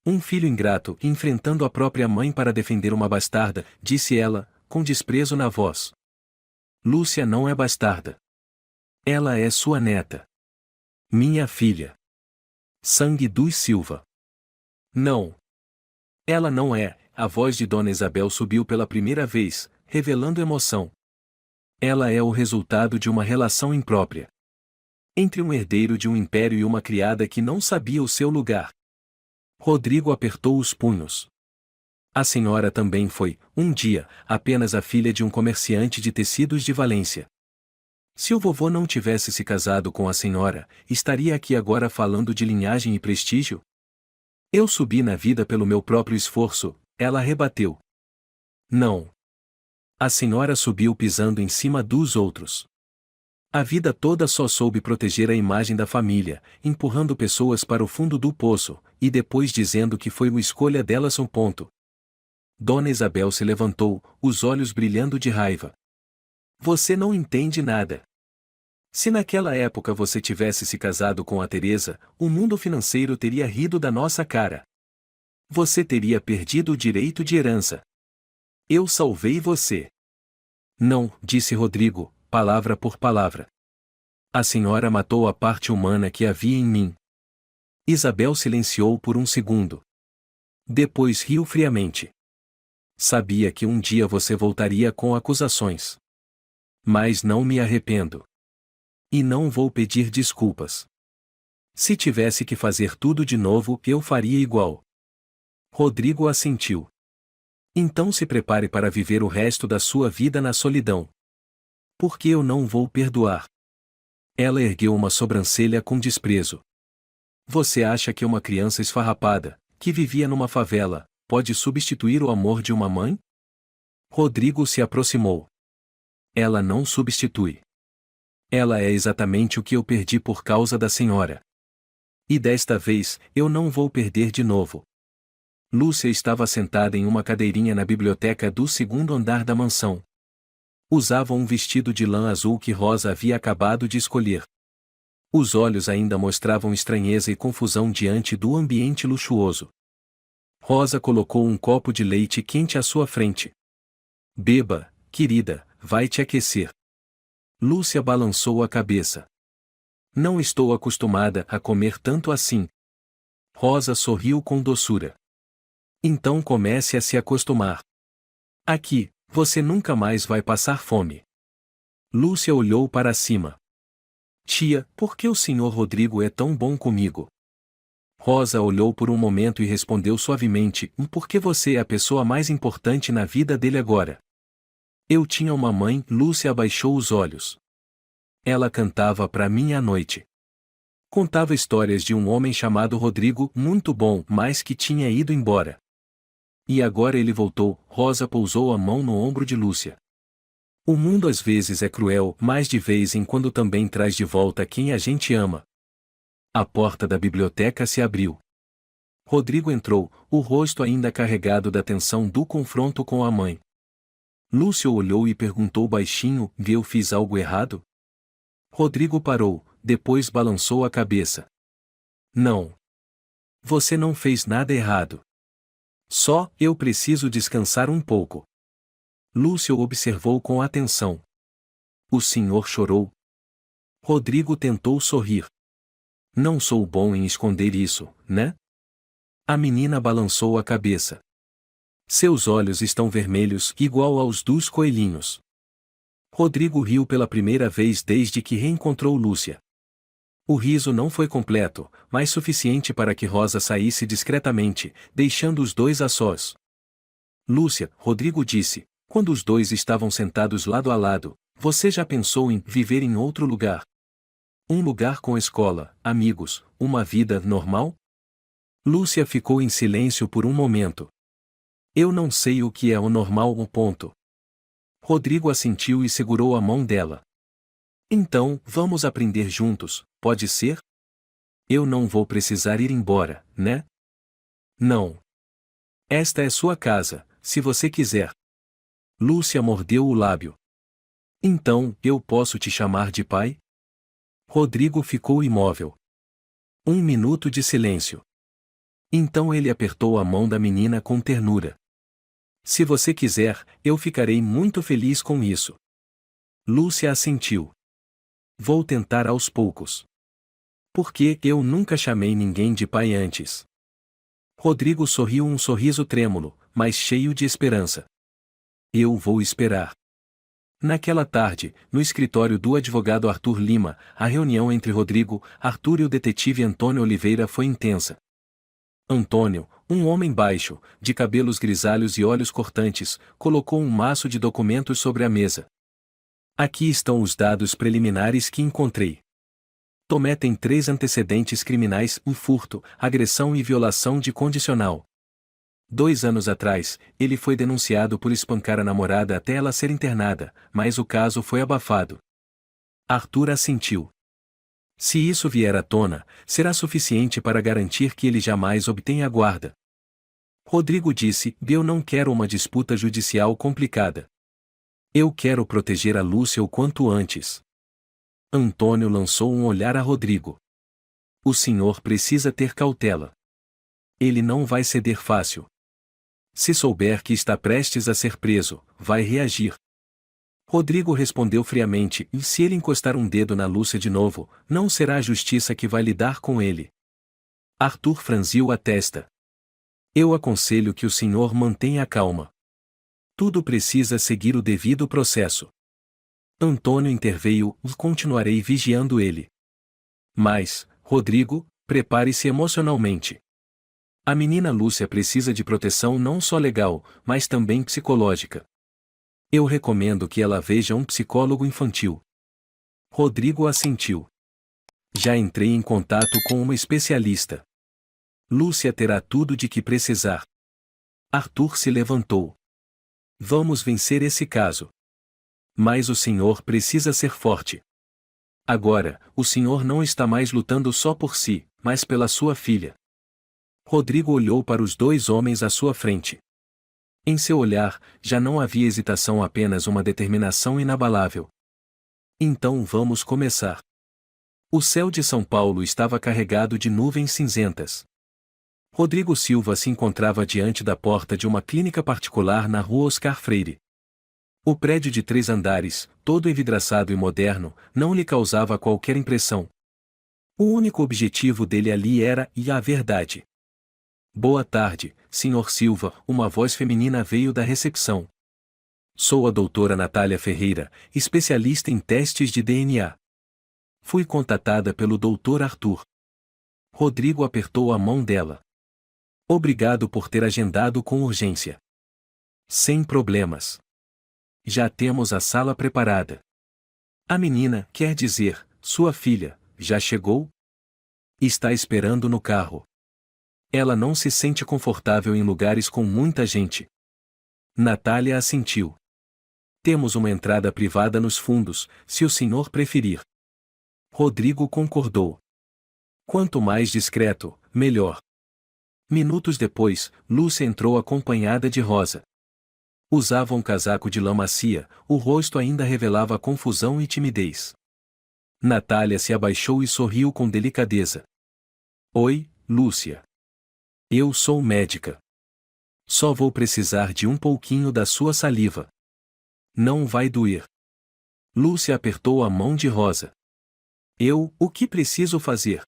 Um filho ingrato enfrentando a própria mãe para defender uma bastarda, disse ela, com desprezo na voz. Lúcia não é bastarda. Ela é sua neta. Minha filha. Sangue dos Silva. Não. Ela não é. A voz de Dona Isabel subiu pela primeira vez, revelando emoção. Ela é o resultado de uma relação imprópria. Entre um herdeiro de um império e uma criada que não sabia o seu lugar. Rodrigo apertou os punhos. A senhora também foi, um dia, apenas a filha de um comerciante de tecidos de Valência. Se o vovô não tivesse se casado com a senhora, estaria aqui agora falando de linhagem e prestígio? Eu subi na vida pelo meu próprio esforço, ela rebateu. Não. A senhora subiu pisando em cima dos outros. A vida toda só soube proteger a imagem da família, empurrando pessoas para o fundo do poço, e depois dizendo que foi uma escolha delas. Dona Isabel se levantou, os olhos brilhando de raiva. Você não entende nada. Se naquela época você tivesse se casado com a Teresa, o mundo financeiro teria rido da nossa cara. Você teria perdido o direito de herança. Eu salvei você. Não, disse Rodrigo, palavra por palavra. A senhora matou a parte humana que havia em mim. Isabel silenciou por um segundo. Depois riu friamente. Sabia que um dia você voltaria com acusações. Mas não me arrependo. E não vou pedir desculpas. Se tivesse que fazer tudo de novo, eu faria igual. Rodrigo assentiu. Então se prepare para viver o resto da sua vida na solidão. Porque eu não vou perdoar. Ela ergueu uma sobrancelha com desprezo. Você acha que uma criança esfarrapada, que vivia numa favela, pode substituir o amor de uma mãe? Rodrigo se aproximou. Ela não substitui. Ela é exatamente o que eu perdi por causa da senhora. E desta vez, eu não vou perder de novo. Lúcia estava sentada em uma cadeirinha na biblioteca do segundo andar da mansão. Usava um vestido de lã azul que Rosa havia acabado de escolher. Os olhos ainda mostravam estranheza e confusão diante do ambiente luxuoso. Rosa colocou um copo de leite quente à sua frente. Beba, querida, vai te aquecer. Lúcia balançou a cabeça. Não estou acostumada a comer tanto assim. Rosa sorriu com doçura. Então comece a se acostumar. Aqui, você nunca mais vai passar fome. Lúcia olhou para cima. Tia, por que o senhor Rodrigo é tão bom comigo? Rosa olhou por um momento e respondeu suavemente, porque você é a pessoa mais importante na vida dele agora. Eu tinha uma mãe. Lúcia abaixou os olhos. Ela cantava para mim à noite. Contava histórias de um homem chamado Rodrigo, muito bom, mas que tinha ido embora. E agora ele voltou. Rosa pousou a mão no ombro de Lúcia. O mundo às vezes é cruel, mas de vez em quando também traz de volta quem a gente ama. A porta da biblioteca se abriu. Rodrigo entrou, o rosto ainda carregado da tensão do confronto com a mãe. Lúcia olhou e perguntou baixinho, eu fiz algo errado? Rodrigo parou, depois balançou a cabeça. Não. Você não fez nada errado. Só, eu preciso descansar um pouco. Lúcia o observou com atenção. O senhor chorou? Rodrigo tentou sorrir. Não sou bom em esconder isso, né? A menina balançou a cabeça. Seus olhos estão vermelhos, igual aos dos coelhinhos. Rodrigo riu pela primeira vez desde que reencontrou Lúcia. O riso não foi completo, mas suficiente para que Rosa saísse discretamente, deixando os dois a sós. Lúcia, Rodrigo disse, quando os dois estavam sentados lado a lado, você já pensou em viver em outro lugar? Um lugar com escola, amigos, uma vida normal? Lúcia ficou em silêncio por um momento. Eu não sei o que é o normal. Rodrigo assentiu e segurou a mão dela. Então, vamos aprender juntos, pode ser? Eu não vou precisar ir embora, né? Não. Esta é sua casa, se você quiser. Lúcia mordeu o lábio. Então, eu posso te chamar de pai? Rodrigo ficou imóvel. 1 minuto de silêncio. Então ele apertou a mão da menina com ternura. Se você quiser, eu ficarei muito feliz com isso. Lúcia assentiu. Vou tentar aos poucos. Porque eu nunca chamei ninguém de pai antes. Rodrigo sorriu um sorriso trêmulo, mas cheio de esperança. Eu vou esperar. Naquela tarde, no escritório do advogado Arthur Lima, a reunião entre Rodrigo, Arthur e o detetive Antônio Oliveira foi intensa. Antônio, um homem baixo, de cabelos grisalhos e olhos cortantes, colocou um maço de documentos sobre a mesa. Aqui estão os dados preliminares que encontrei. Tomé tem 3 antecedentes criminais: um furto, agressão e violação de condicional. 2 anos atrás, ele foi denunciado por espancar a namorada até ela ser internada, mas o caso foi abafado. Arthur assentiu. Se isso vier à tona, será suficiente para garantir que ele jamais obtenha a guarda. Rodrigo disse: eu não quero uma disputa judicial complicada. Eu quero proteger a Lúcia o quanto antes. Antônio lançou um olhar a Rodrigo. O senhor precisa ter cautela. Ele não vai ceder fácil. Se souber que está prestes a ser preso, vai reagir. Rodrigo respondeu friamente: e se ele encostar um dedo na Lúcia de novo, não será a justiça que vai lidar com ele. Arthur franziu a testa. Eu aconselho que o senhor mantenha a calma. Tudo precisa seguir o devido processo. Antônio interveio: continuarei vigiando ele. Mas, Rodrigo, prepare-se emocionalmente. A menina Lúcia precisa de proteção não só legal, mas também psicológica. Eu recomendo que ela veja um psicólogo infantil. Rodrigo assentiu. Já entrei em contato com uma especialista. Lúcia terá tudo de que precisar. Arthur se levantou. Vamos vencer esse caso. Mas o senhor precisa ser forte. Agora, o senhor não está mais lutando só por si, mas pela sua filha. Rodrigo olhou para os 2 homens à sua frente. Em seu olhar, já não havia hesitação, apenas uma determinação inabalável. Então vamos começar. O céu de São Paulo estava carregado de nuvens cinzentas. Rodrigo Silva se encontrava diante da porta de uma clínica particular na rua Oscar Freire. O prédio de 3 andares, todo envidraçado e moderno, não lhe causava qualquer impressão. O único objetivo dele ali era a verdade. Boa tarde, Sr. Silva, uma voz feminina veio da recepção. Sou a doutora Natália Ferreira, especialista em testes de DNA. Fui contatada pelo Dr. Arthur. Rodrigo apertou a mão dela. Obrigado por ter agendado com urgência. Sem problemas. Já temos a sala preparada. A menina, quer dizer, sua filha, já chegou? Está esperando no carro. Ela não se sente confortável em lugares com muita gente. Natália assentiu. Temos uma entrada privada nos fundos, se o senhor preferir. Rodrigo concordou. Quanto mais discreto, melhor. Minutos depois, Lúcia entrou acompanhada de Rosa. Usava um casaco de lã macia, o rosto ainda revelava confusão e timidez. Natália se abaixou e sorriu com delicadeza. Oi, Lúcia. Eu sou médica. Só vou precisar de um pouquinho da sua saliva. Não vai doer. Lúcia apertou a mão de Rosa. O que preciso fazer?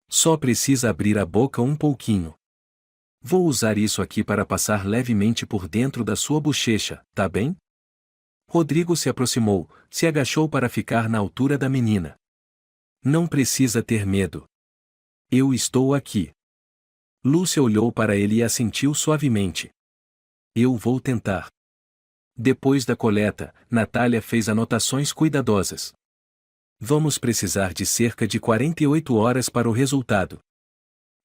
Só precisa abrir a boca um pouquinho. Vou usar isso aqui para passar levemente por dentro da sua bochecha, tá bem? Rodrigo se aproximou, se agachou para ficar na altura da menina. Não precisa ter medo. Eu estou aqui. Lúcia olhou para ele e assentiu suavemente. Eu vou tentar. Depois da coleta, Natália fez anotações cuidadosas. Vamos precisar de cerca de 48 horas para o resultado.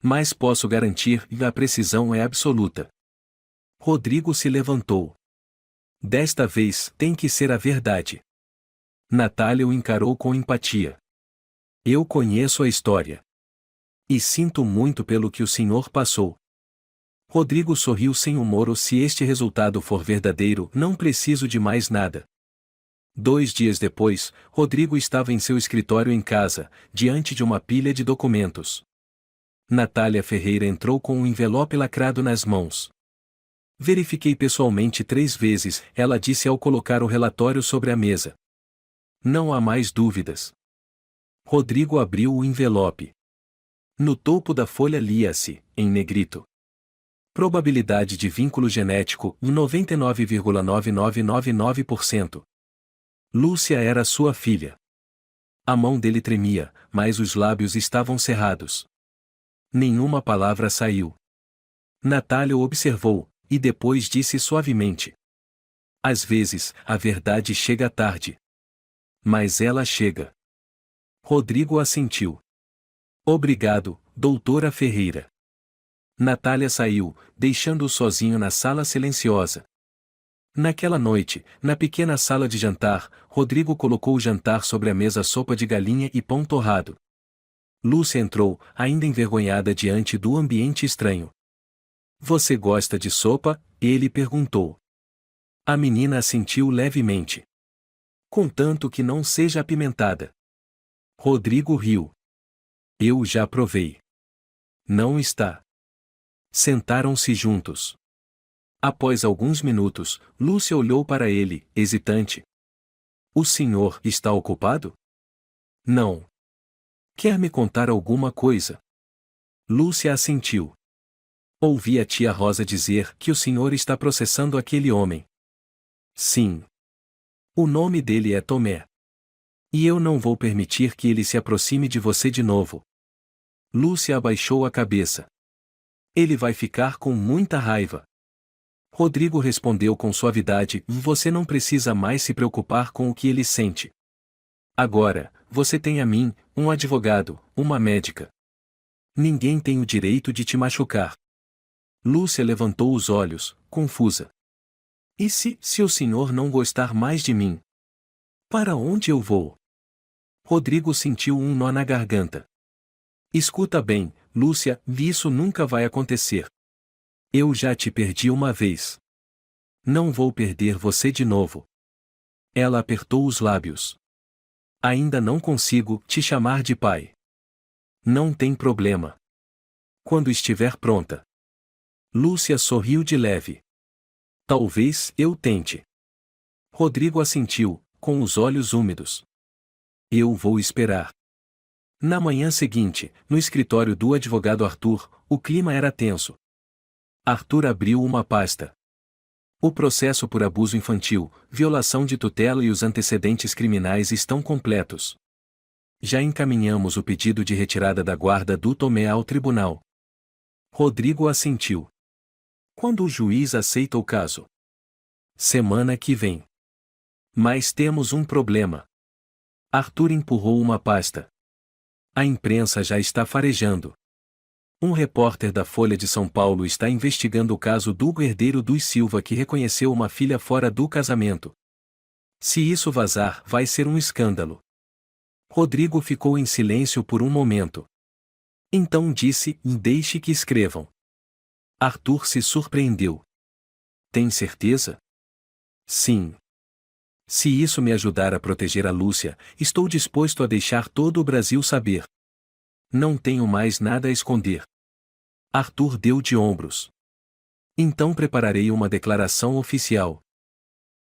Mas posso garantir que a precisão é absoluta. Rodrigo se levantou. Desta vez, tem que ser a verdade. Natália o encarou com empatia. Eu conheço a história. E sinto muito pelo que o senhor passou. Rodrigo sorriu sem humor. Se este resultado for verdadeiro, não preciso de mais nada. 2 dias depois, Rodrigo estava em seu escritório em casa, diante de uma pilha de documentos. Natália Ferreira entrou com um envelope lacrado nas mãos. Verifiquei pessoalmente 3 vezes, ela disse ao colocar o relatório sobre a mesa. Não há mais dúvidas. Rodrigo abriu o envelope. No topo da folha lia-se, em negrito: probabilidade de vínculo genético, 99,9999%. Lúcia era sua filha. A mão dele tremia, mas os lábios estavam cerrados. Nenhuma palavra saiu. Natália o observou, e depois disse suavemente: às vezes, a verdade chega tarde. Mas ela chega. Rodrigo assentiu. Obrigado, doutora Ferreira. Natália saiu, deixando-o sozinho na sala silenciosa. Naquela noite, na pequena sala de jantar, Rodrigo colocou o jantar sobre a mesa: sopa de galinha e pão torrado. Lúcia entrou, ainda envergonhada diante do ambiente estranho. Você gosta de sopa? Ele perguntou. A menina assentiu levemente. Contanto que não seja apimentada. Rodrigo riu. Eu já provei. Não está. Sentaram-se juntos. Após alguns minutos, Lúcia olhou para ele, hesitante. O senhor está ocupado? Não. Quer me contar alguma coisa? Lúcia assentiu. Ouvi a tia Rosa dizer que o senhor está processando aquele homem. Sim. O nome dele é Tomé. E eu não vou permitir que ele se aproxime de você de novo. Lúcia abaixou a cabeça. Ele vai ficar com muita raiva. Rodrigo respondeu com suavidade: você não precisa mais se preocupar com o que ele sente. Agora, você tem a mim, um advogado, uma médica. Ninguém tem o direito de te machucar. Lúcia levantou os olhos, confusa. E se o senhor não gostar mais de mim? Para onde eu vou? Rodrigo sentiu um nó na garganta. Escuta bem, Lúcia, isso nunca vai acontecer. Eu já te perdi uma vez. Não vou perder você de novo. Ela apertou os lábios. Ainda não consigo te chamar de pai. Não tem problema. Quando estiver pronta. Lúcia sorriu de leve. Talvez eu tente. Rodrigo assentiu, com os olhos úmidos. Eu vou esperar. Na manhã seguinte, no escritório do advogado Arthur, o clima era tenso. Arthur abriu uma pasta. O processo por abuso infantil, violação de tutela e os antecedentes criminais estão completos. Já encaminhamos o pedido de retirada da guarda do Tomé ao tribunal. Rodrigo assentiu. Quando o juiz aceita o caso? Semana que vem. Mas temos um problema. Arthur empurrou uma pasta. A imprensa já está farejando. Um repórter da Folha de São Paulo está investigando o caso do herdeiro dos Silva que reconheceu uma filha fora do casamento. Se isso vazar, vai ser um escândalo. Rodrigo ficou em silêncio por um momento. Então disse: deixe que escrevam. Arthur se surpreendeu. Tem certeza? Sim. Se isso me ajudar a proteger a Lúcia, estou disposto a deixar todo o Brasil saber. Não tenho mais nada a esconder. Arthur deu de ombros. Então prepararei uma declaração oficial.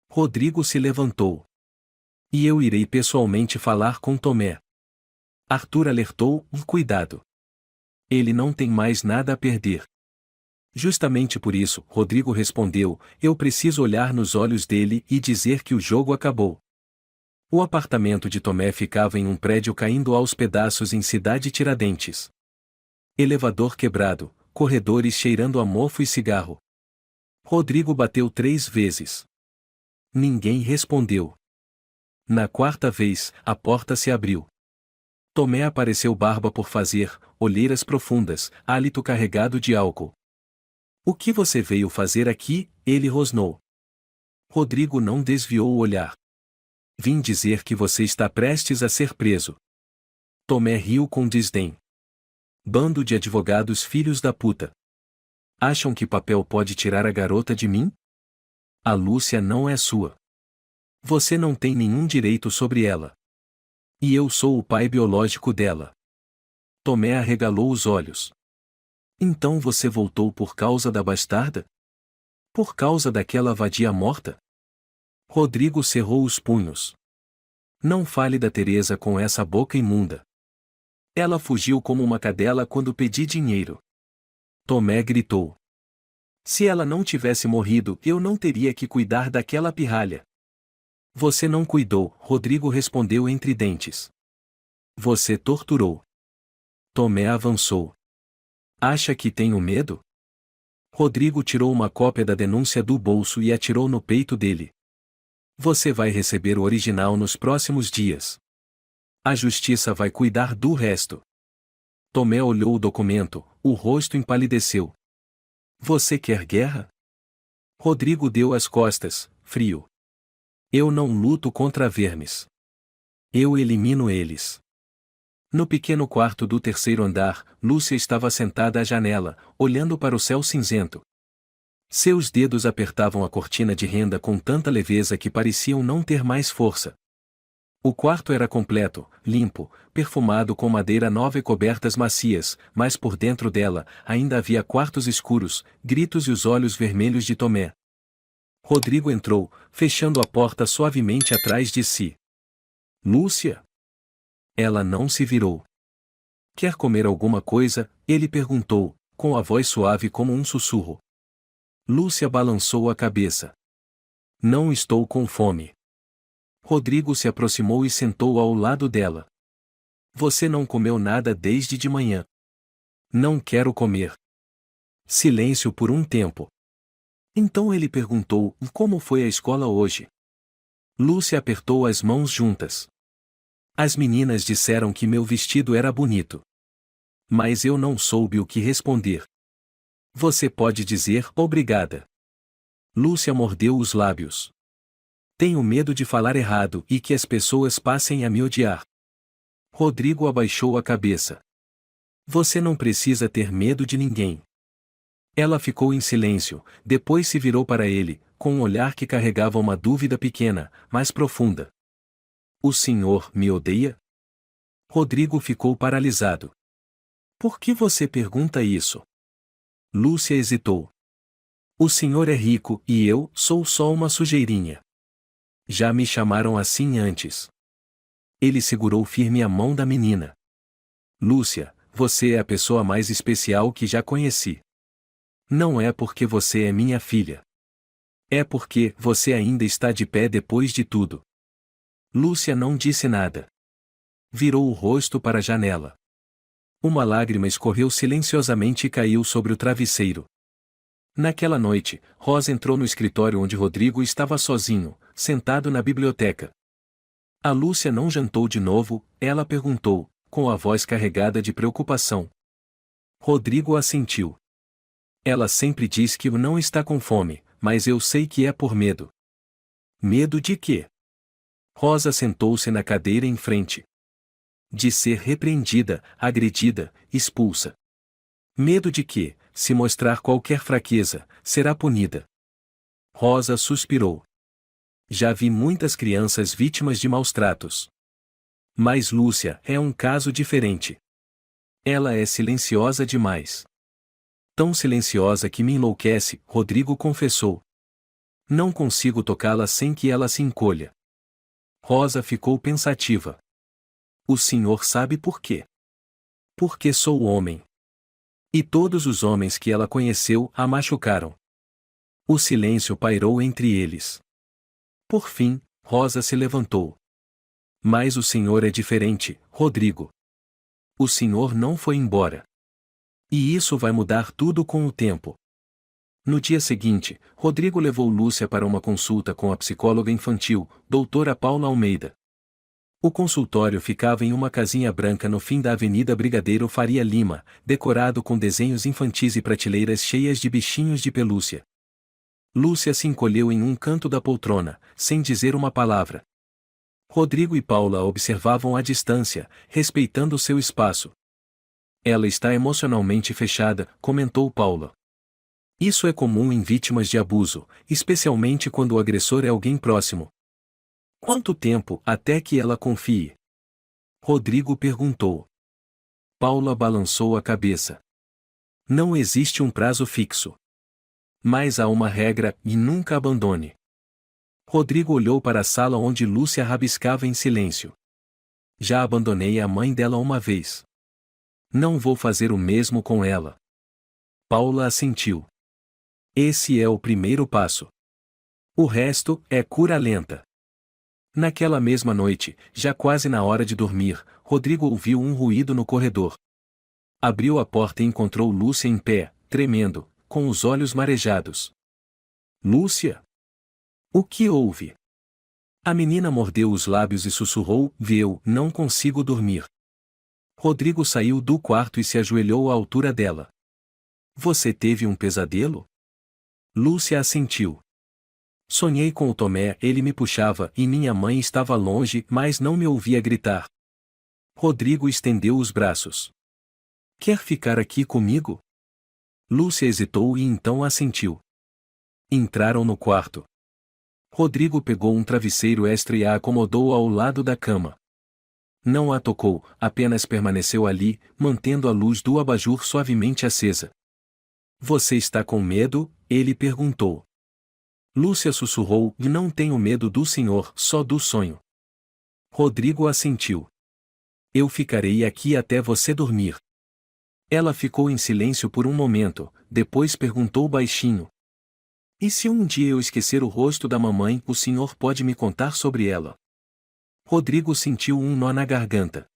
Rodrigo se levantou. E eu irei pessoalmente falar com Tomé. Arthur alertou: cuidado. Ele não tem mais nada a perder. Justamente por isso, Rodrigo respondeu: eu preciso olhar nos olhos dele e dizer que o jogo acabou. O apartamento de Tomé ficava em um prédio caindo aos pedaços em Cidade Tiradentes. Elevador quebrado, corredores cheirando a mofo e cigarro. Rodrigo bateu 3 vezes. Ninguém respondeu. Na 4ª vez, a porta se abriu. Tomé apareceu, barba por fazer, olheiras profundas, hálito carregado de álcool. O que você veio fazer aqui? Ele rosnou. Rodrigo não desviou o olhar. Vim dizer que você está prestes a ser preso. Tomé riu com desdém. Bando de advogados filhos da puta. Acham que papel pode tirar a garota de mim? A Lúcia não é sua. Você não tem nenhum direito sobre ela. E eu sou o pai biológico dela. Tomé arregalou os olhos. Então você voltou por causa da bastarda? Por causa daquela vadia morta? Rodrigo cerrou os punhos. Não fale da Teresa com essa boca imunda. Ela fugiu como uma cadela quando pedi dinheiro. Tomé gritou. Se ela não tivesse morrido, eu não teria que cuidar daquela pirralha. Você não cuidou, Rodrigo respondeu entre dentes. Você torturou. Tomé avançou. Acha que tenho medo? Rodrigo tirou uma cópia da denúncia do bolso e atirou no peito dele. Você vai receber o original nos próximos dias. A justiça vai cuidar do resto. Tomé olhou o documento, o rosto empalideceu. Você quer guerra? Rodrigo deu as costas, frio. Eu não luto contra vermes. Eu elimino eles. No pequeno quarto do terceiro andar, Lúcia estava sentada à janela, olhando para o céu cinzento. Seus dedos apertavam a cortina de renda com tanta leveza que pareciam não ter mais força. O quarto era completo, limpo, perfumado com madeira nova e cobertas macias, mas por dentro dela, ainda havia quartos escuros, gritos e os olhos vermelhos de Tomé. Rodrigo entrou, fechando a porta suavemente atrás de si. Lúcia? Ela não se virou. Quer comer alguma coisa? Ele perguntou, com a voz suave como um sussurro. Lúcia balançou a cabeça. Não estou com fome. Rodrigo se aproximou e sentou ao lado dela. Você não comeu nada desde de manhã. Não quero comer. Silêncio por um tempo. Então ele perguntou, como foi a escola hoje? Lúcia apertou as mãos juntas. As meninas disseram que meu vestido era bonito. Mas eu não soube o que responder. Você pode dizer obrigada. Lúcia mordeu os lábios. Tenho medo de falar errado e que as pessoas passem a me odiar. Rodrigo abaixou a cabeça. Você não precisa ter medo de ninguém. Ela ficou em silêncio, depois se virou para ele, com um olhar que carregava uma dúvida pequena, mas profunda. O senhor me odeia? Rodrigo ficou paralisado. Por que você pergunta isso? Lúcia hesitou. O senhor é rico e eu sou só uma sujeirinha. Já me chamaram assim antes. Ele segurou firme a mão da menina. Lúcia, você é a pessoa mais especial que já conheci. Não é porque você é minha filha. É porque você ainda está de pé depois de tudo. Lúcia não disse nada. Virou o rosto para a janela. Uma lágrima escorreu silenciosamente e caiu sobre o travesseiro. Naquela noite, Rosa entrou no escritório onde Rodrigo estava sozinho, sentado na biblioteca. A Lúcia não jantou de novo, ela perguntou, com a voz carregada de preocupação. Rodrigo assentiu. Ela sempre diz que não está com fome, mas eu sei que é por medo. Medo de quê? Rosa sentou-se na cadeira em frente. De ser repreendida, agredida, expulsa. Medo de que, se mostrar qualquer fraqueza, será punida. Rosa suspirou. Já vi muitas crianças vítimas de maus-tratos. Mas Lúcia é um caso diferente. Ela é silenciosa demais. Tão silenciosa que me enlouquece, Rodrigo confessou. Não consigo tocá-la sem que ela se encolha. Rosa ficou pensativa. O senhor sabe por quê? Porque sou homem. E todos os homens que ela conheceu a machucaram. O silêncio pairou entre eles. Por fim, Rosa se levantou. Mas o senhor é diferente, Rodrigo. O senhor não foi embora. E isso vai mudar tudo com o tempo. No dia seguinte, Rodrigo levou Lúcia para uma consulta com a psicóloga infantil, doutora Paula Almeida. O consultório ficava em uma casinha branca no fim da Avenida Brigadeiro Faria Lima, decorado com desenhos infantis e prateleiras cheias de bichinhos de pelúcia. Lúcia se encolheu em um canto da poltrona, sem dizer uma palavra. Rodrigo e Paula a observavam à distância, respeitando seu espaço. Ela está emocionalmente fechada, comentou Paula. Isso é comum em vítimas de abuso, especialmente quando o agressor é alguém próximo. Quanto tempo até que ela confie? Rodrigo perguntou. Paula balançou a cabeça. Não existe um prazo fixo. Mas há uma regra, e nunca abandone. Rodrigo olhou para a sala onde Lúcia rabiscava em silêncio. Já abandonei a mãe dela uma vez. Não vou fazer o mesmo com ela. Paula assentiu. Esse é o primeiro passo. O resto é cura lenta. Naquela mesma noite, já quase na hora de dormir, Rodrigo ouviu um ruído no corredor. Abriu a porta e encontrou Lúcia em pé, tremendo, com os olhos marejados. Lúcia? O que houve? A menina mordeu os lábios e sussurrou: "Viu, não consigo dormir." Rodrigo saiu do quarto e se ajoelhou à altura dela. Você teve um pesadelo? Lúcia assentiu. Sonhei com o Tomé, ele me puxava e minha mãe estava longe, mas não me ouvia gritar. Rodrigo estendeu os braços. Quer ficar aqui comigo? Lúcia hesitou e então assentiu. Entraram no quarto. Rodrigo pegou um travesseiro extra e a acomodou ao lado da cama. Não a tocou, apenas permaneceu ali, mantendo a luz do abajur suavemente acesa. Você está com medo? Ele perguntou. Lúcia sussurrou: não tenho medo do senhor, só do sonho. Rodrigo assentiu. Eu ficarei aqui até você dormir. Ela ficou em silêncio por um momento, depois perguntou baixinho. E se um dia eu esquecer o rosto da mamãe, o senhor pode me contar sobre ela? Rodrigo sentiu um nó na garganta.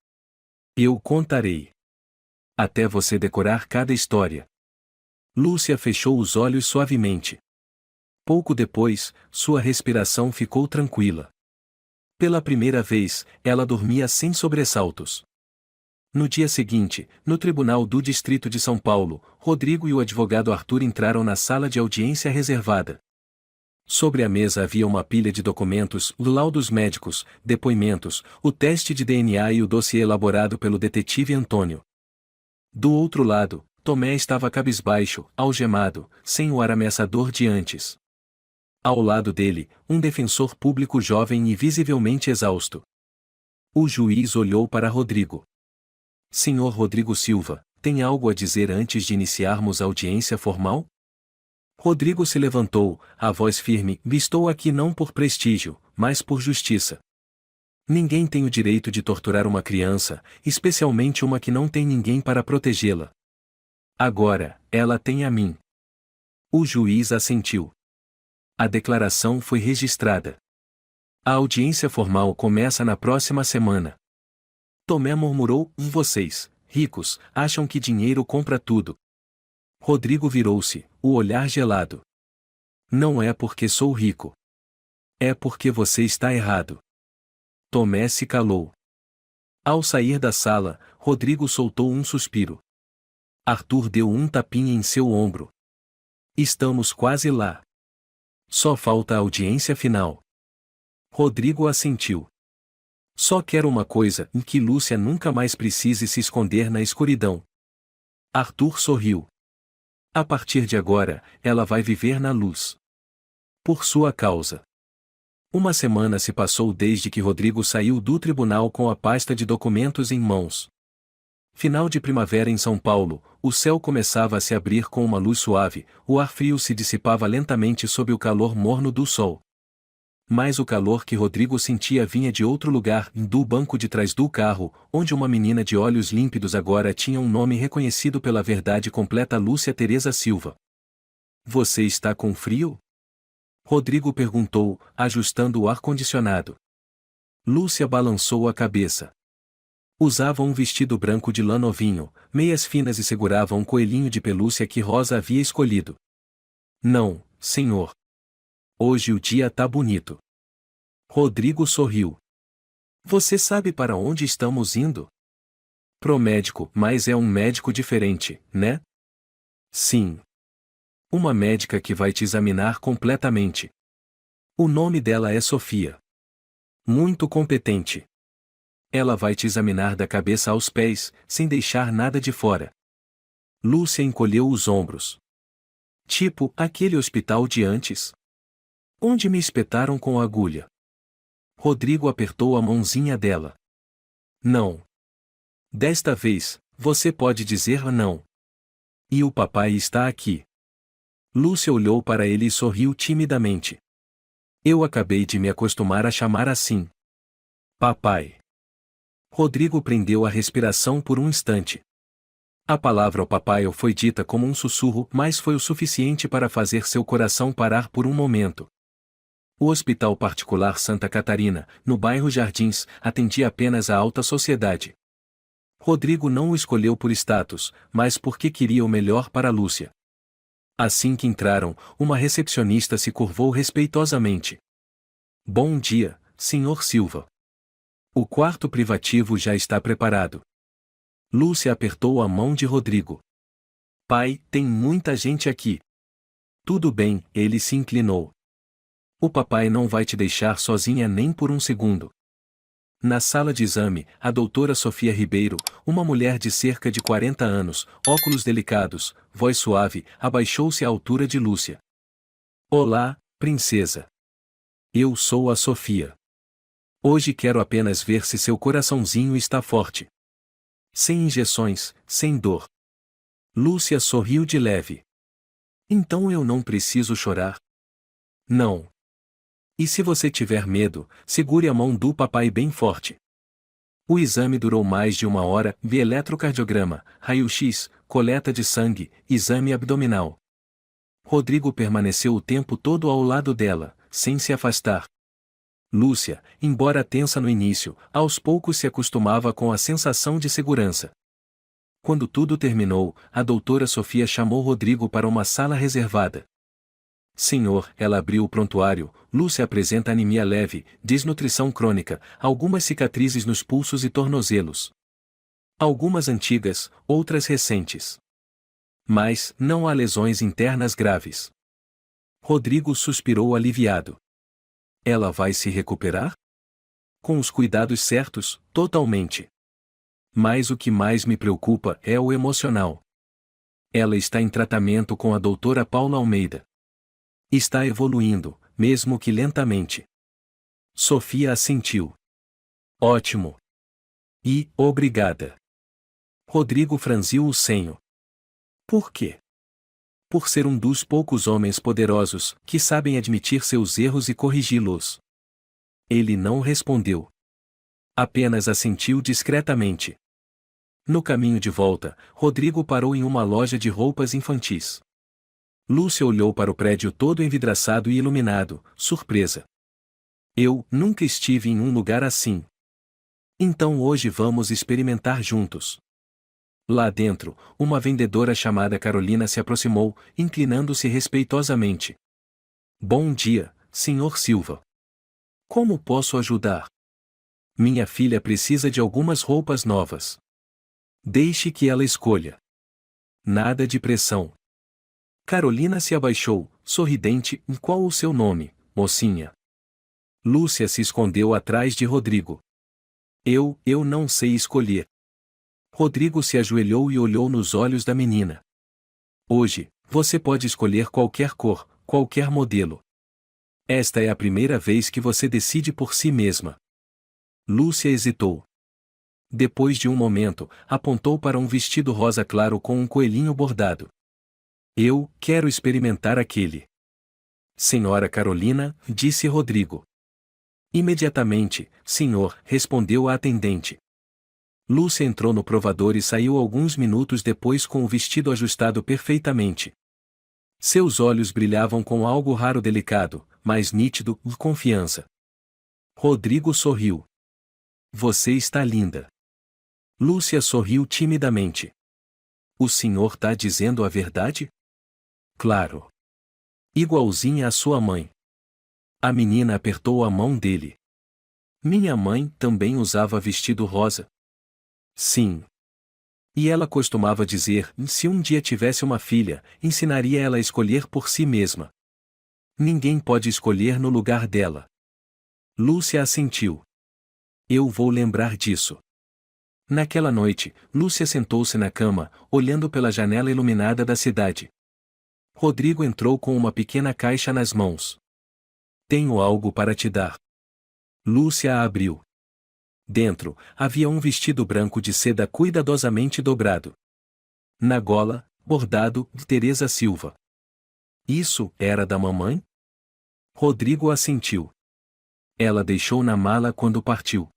Eu contarei. Até você decorar cada história. Lúcia fechou os olhos suavemente. Pouco depois, sua respiração ficou tranquila. Pela primeira vez, ela dormia sem sobressaltos. No dia seguinte, no Tribunal do Distrito de São Paulo, Rodrigo e o advogado Arthur entraram na sala de audiência reservada. Sobre a mesa havia uma pilha de documentos, laudos médicos, depoimentos, o teste de DNA e o dossiê elaborado pelo detetive Antônio. Do outro lado, Tomé estava cabisbaixo, algemado, sem o ar ameaçador de antes. Ao lado dele, um defensor público jovem e visivelmente exausto. O juiz olhou para Rodrigo. Senhor Rodrigo Silva, tem algo a dizer antes de iniciarmos a audiência formal? Rodrigo se levantou, a voz firme: estou aqui não por prestígio, mas por justiça. Ninguém tem o direito de torturar uma criança, especialmente uma que não tem ninguém para protegê-la. Agora, ela tem a mim. O juiz assentiu. A declaração foi registrada. A audiência formal começa na próxima semana. Tomé murmurou: vocês, ricos, acham que dinheiro compra tudo. Rodrigo virou-se, o olhar gelado. Não é porque sou rico. É porque você está errado. Tomé se calou. Ao sair da sala, Rodrigo soltou um suspiro. Arthur deu um tapinha em seu ombro. Estamos quase lá. Só falta a audiência final. Rodrigo assentiu. Só quero uma coisa: em que Lúcia nunca mais precise se esconder na escuridão. Arthur sorriu. A partir de agora, ela vai viver na luz. Por sua causa. Uma semana se passou desde que Rodrigo saiu do tribunal com a pasta de documentos em mãos. Final de primavera em São Paulo, o céu começava a se abrir com uma luz suave, o ar frio se dissipava lentamente sob o calor morno do sol. Mas o calor que Rodrigo sentia vinha de outro lugar, do banco de trás do carro, onde uma menina de olhos límpidos agora tinha um nome reconhecido pela verdade completa: Lúcia Teresa Silva. Você está com frio? Rodrigo perguntou, ajustando o ar-condicionado. Lúcia balançou a cabeça. Usava um vestido branco de lã novinho, meias finas e segurava um coelhinho de pelúcia que Rosa havia escolhido. Não, senhor. Hoje o dia tá bonito. Rodrigo sorriu. Você sabe para onde estamos indo? Pro médico, mas é um médico diferente, né? Sim. Uma médica que vai te examinar completamente. O nome dela é Sofia. Muito competente. Ela vai te examinar da cabeça aos pés, sem deixar nada de fora. Lúcia encolheu os ombros. Tipo, aquele hospital de antes? Onde me espetaram com agulha. Rodrigo apertou a mãozinha dela. Não. Desta vez, você pode dizer não. E o papai está aqui. Lúcia olhou para ele e sorriu timidamente. Eu acabei de me acostumar a chamar assim. Papai. Rodrigo prendeu a respiração por um instante. A palavra ao papai foi dita como um sussurro, mas foi o suficiente para fazer seu coração parar por um momento. O Hospital Particular Santa Catarina, no bairro Jardins, atendia apenas a alta sociedade. Rodrigo não o escolheu por status, mas porque queria o melhor para Lúcia. Assim que entraram, uma recepcionista se curvou respeitosamente. Bom dia, Sr. Silva. O quarto privativo já está preparado. Lúcia apertou a mão de Rodrigo. Pai, tem muita gente aqui. Tudo bem, ele se inclinou. O papai não vai te deixar sozinha nem por um segundo. Na sala de exame, a doutora Sofia Ribeiro, uma mulher de cerca de 40 anos, óculos delicados, voz suave, abaixou-se à altura de Lúcia. Olá, princesa. Eu sou a Sofia. Hoje quero apenas ver se seu coraçãozinho está forte. Sem injeções, sem dor. Lúcia sorriu de leve. Então eu não preciso chorar? Não. E se você tiver medo, segure a mão do papai bem forte. O exame durou mais de 1 hora, vi eletrocardiograma, raio-x, coleta de sangue, exame abdominal. Rodrigo permaneceu o tempo todo ao lado dela, sem se afastar. Lúcia, embora tensa no início, aos poucos se acostumava com a sensação de segurança. Quando tudo terminou, a doutora Sofia chamou Rodrigo para uma sala reservada. Senhor, ela abriu o prontuário. Lúcia apresenta anemia leve, desnutrição crônica, algumas cicatrizes nos pulsos e tornozelos. Algumas antigas, outras recentes. Mas, não há lesões internas graves. Rodrigo suspirou aliviado. Ela vai se recuperar? Com os cuidados certos, totalmente. Mas o que mais me preocupa é o emocional. Ela está em tratamento com a doutora Paula Almeida. Está evoluindo, mesmo que lentamente. Sofia assentiu. Ótimo. E, obrigada. Rodrigo franziu o senho. Por quê? Por ser um dos poucos homens poderosos que sabem admitir seus erros e corrigi-los. Ele não respondeu. Apenas assentiu discretamente. No caminho de volta, Rodrigo parou em uma loja de roupas infantis. Lúcia olhou para o prédio todo envidraçado e iluminado, surpresa. Eu nunca estive em um lugar assim. Então hoje vamos experimentar juntos. Lá dentro, uma vendedora chamada Carolina se aproximou, inclinando-se respeitosamente. Bom dia, Sr. Silva. Como posso ajudar? Minha filha precisa de algumas roupas novas. Deixe que ela escolha. Nada de pressão. Carolina se abaixou, sorridente. Qual o seu nome, mocinha? Lúcia se escondeu atrás de Rodrigo. Eu não sei escolher. Rodrigo se ajoelhou e olhou nos olhos da menina. Hoje, você pode escolher qualquer cor, qualquer modelo. Esta é a primeira vez que você decide por si mesma. Lúcia hesitou. Depois de um momento, apontou para um vestido rosa claro com um coelhinho bordado. Eu quero experimentar aquele. Senhora Carolina, disse Rodrigo. Imediatamente, senhor, respondeu a atendente. Lúcia entrou no provador e saiu alguns minutos depois com o vestido ajustado perfeitamente. Seus olhos brilhavam com algo raro delicado, mas nítido, de confiança. Rodrigo sorriu. Você está linda. Lúcia sorriu timidamente. O senhor está dizendo a verdade? Claro. Igualzinha à sua mãe. A menina apertou a mão dele. Minha mãe também usava vestido rosa. Sim. E ela costumava dizer, se um dia tivesse uma filha, ensinaria ela a escolher por si mesma. Ninguém pode escolher no lugar dela. Lúcia assentiu. Eu vou lembrar disso. Naquela noite, Lúcia sentou-se na cama, olhando pela janela iluminada da cidade. Rodrigo entrou com uma pequena caixa nas mãos. Tenho algo para te dar. Lúcia a abriu. Dentro, havia um vestido branco de seda cuidadosamente dobrado. Na gola, bordado, de Teresa Silva. Isso era da mamãe? Rodrigo assentiu. Ela deixou na mala quando partiu.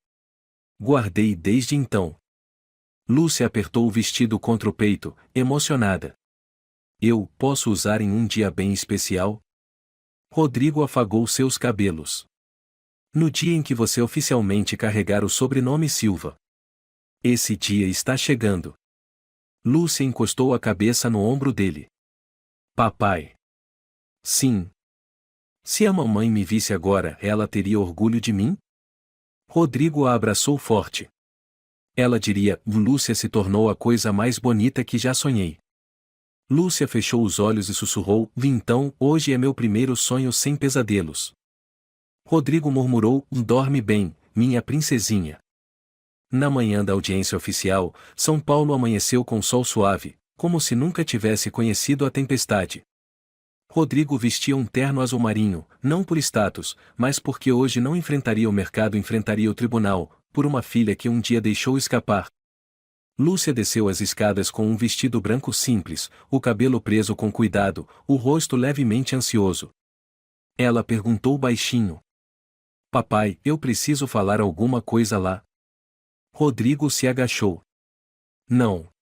Guardei desde então. Lúcia apertou o vestido contra o peito, emocionada. Eu posso usar em um dia bem especial? Rodrigo afagou seus cabelos. No dia em que você oficialmente carregar o sobrenome Silva. Esse dia está chegando. Lúcia encostou a cabeça no ombro dele. Papai. Sim. Se a mamãe me visse agora, ela teria orgulho de mim? Rodrigo a abraçou forte. Ela diria: Lúcia se tornou a coisa mais bonita que já sonhei. Lúcia fechou os olhos e sussurrou: então, hoje é meu primeiro sonho sem pesadelos. Rodrigo murmurou: dorme bem, minha princesinha. Na manhã da audiência oficial, São Paulo amanheceu com sol suave, como se nunca tivesse conhecido a tempestade. Rodrigo vestia um terno azul marinho, não por status, mas porque hoje não enfrentaria o mercado, enfrentaria o tribunal, por uma filha que um dia deixou escapar. Lúcia desceu as escadas com um vestido branco simples, o cabelo preso com cuidado, o rosto levemente ansioso. Ela perguntou baixinho: Papai, eu preciso falar alguma coisa lá? Rodrigo se agachou. Não.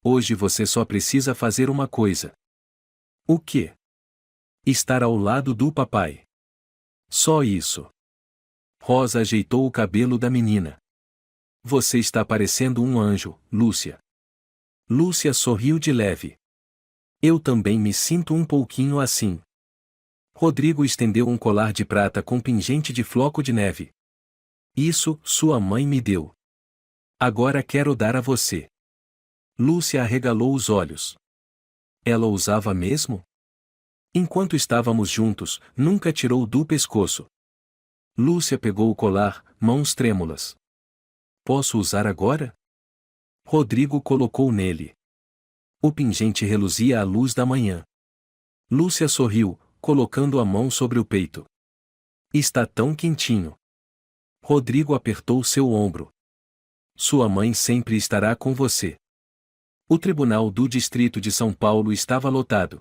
Hoje você só precisa fazer uma coisa. O quê? Estar ao lado do papai. Só isso. Rosa ajeitou o cabelo da menina. Você está parecendo um anjo, Lúcia. Lúcia sorriu de leve. Eu também me sinto um pouquinho assim. Rodrigo estendeu um colar de prata com pingente de floco de neve. Isso, sua mãe me deu. Agora quero dar a você. Lúcia arregalou os olhos. Ela usava mesmo? Enquanto estávamos juntos, nunca tirou do pescoço. Lúcia pegou o colar, mãos trêmulas. Posso usar agora? Rodrigo colocou nele. O pingente reluzia à luz da manhã. Lúcia sorriu, colocando a mão sobre o peito. Está tão quentinho. Rodrigo apertou seu ombro. Sua mãe sempre estará com você. O tribunal do Distrito de São Paulo estava lotado.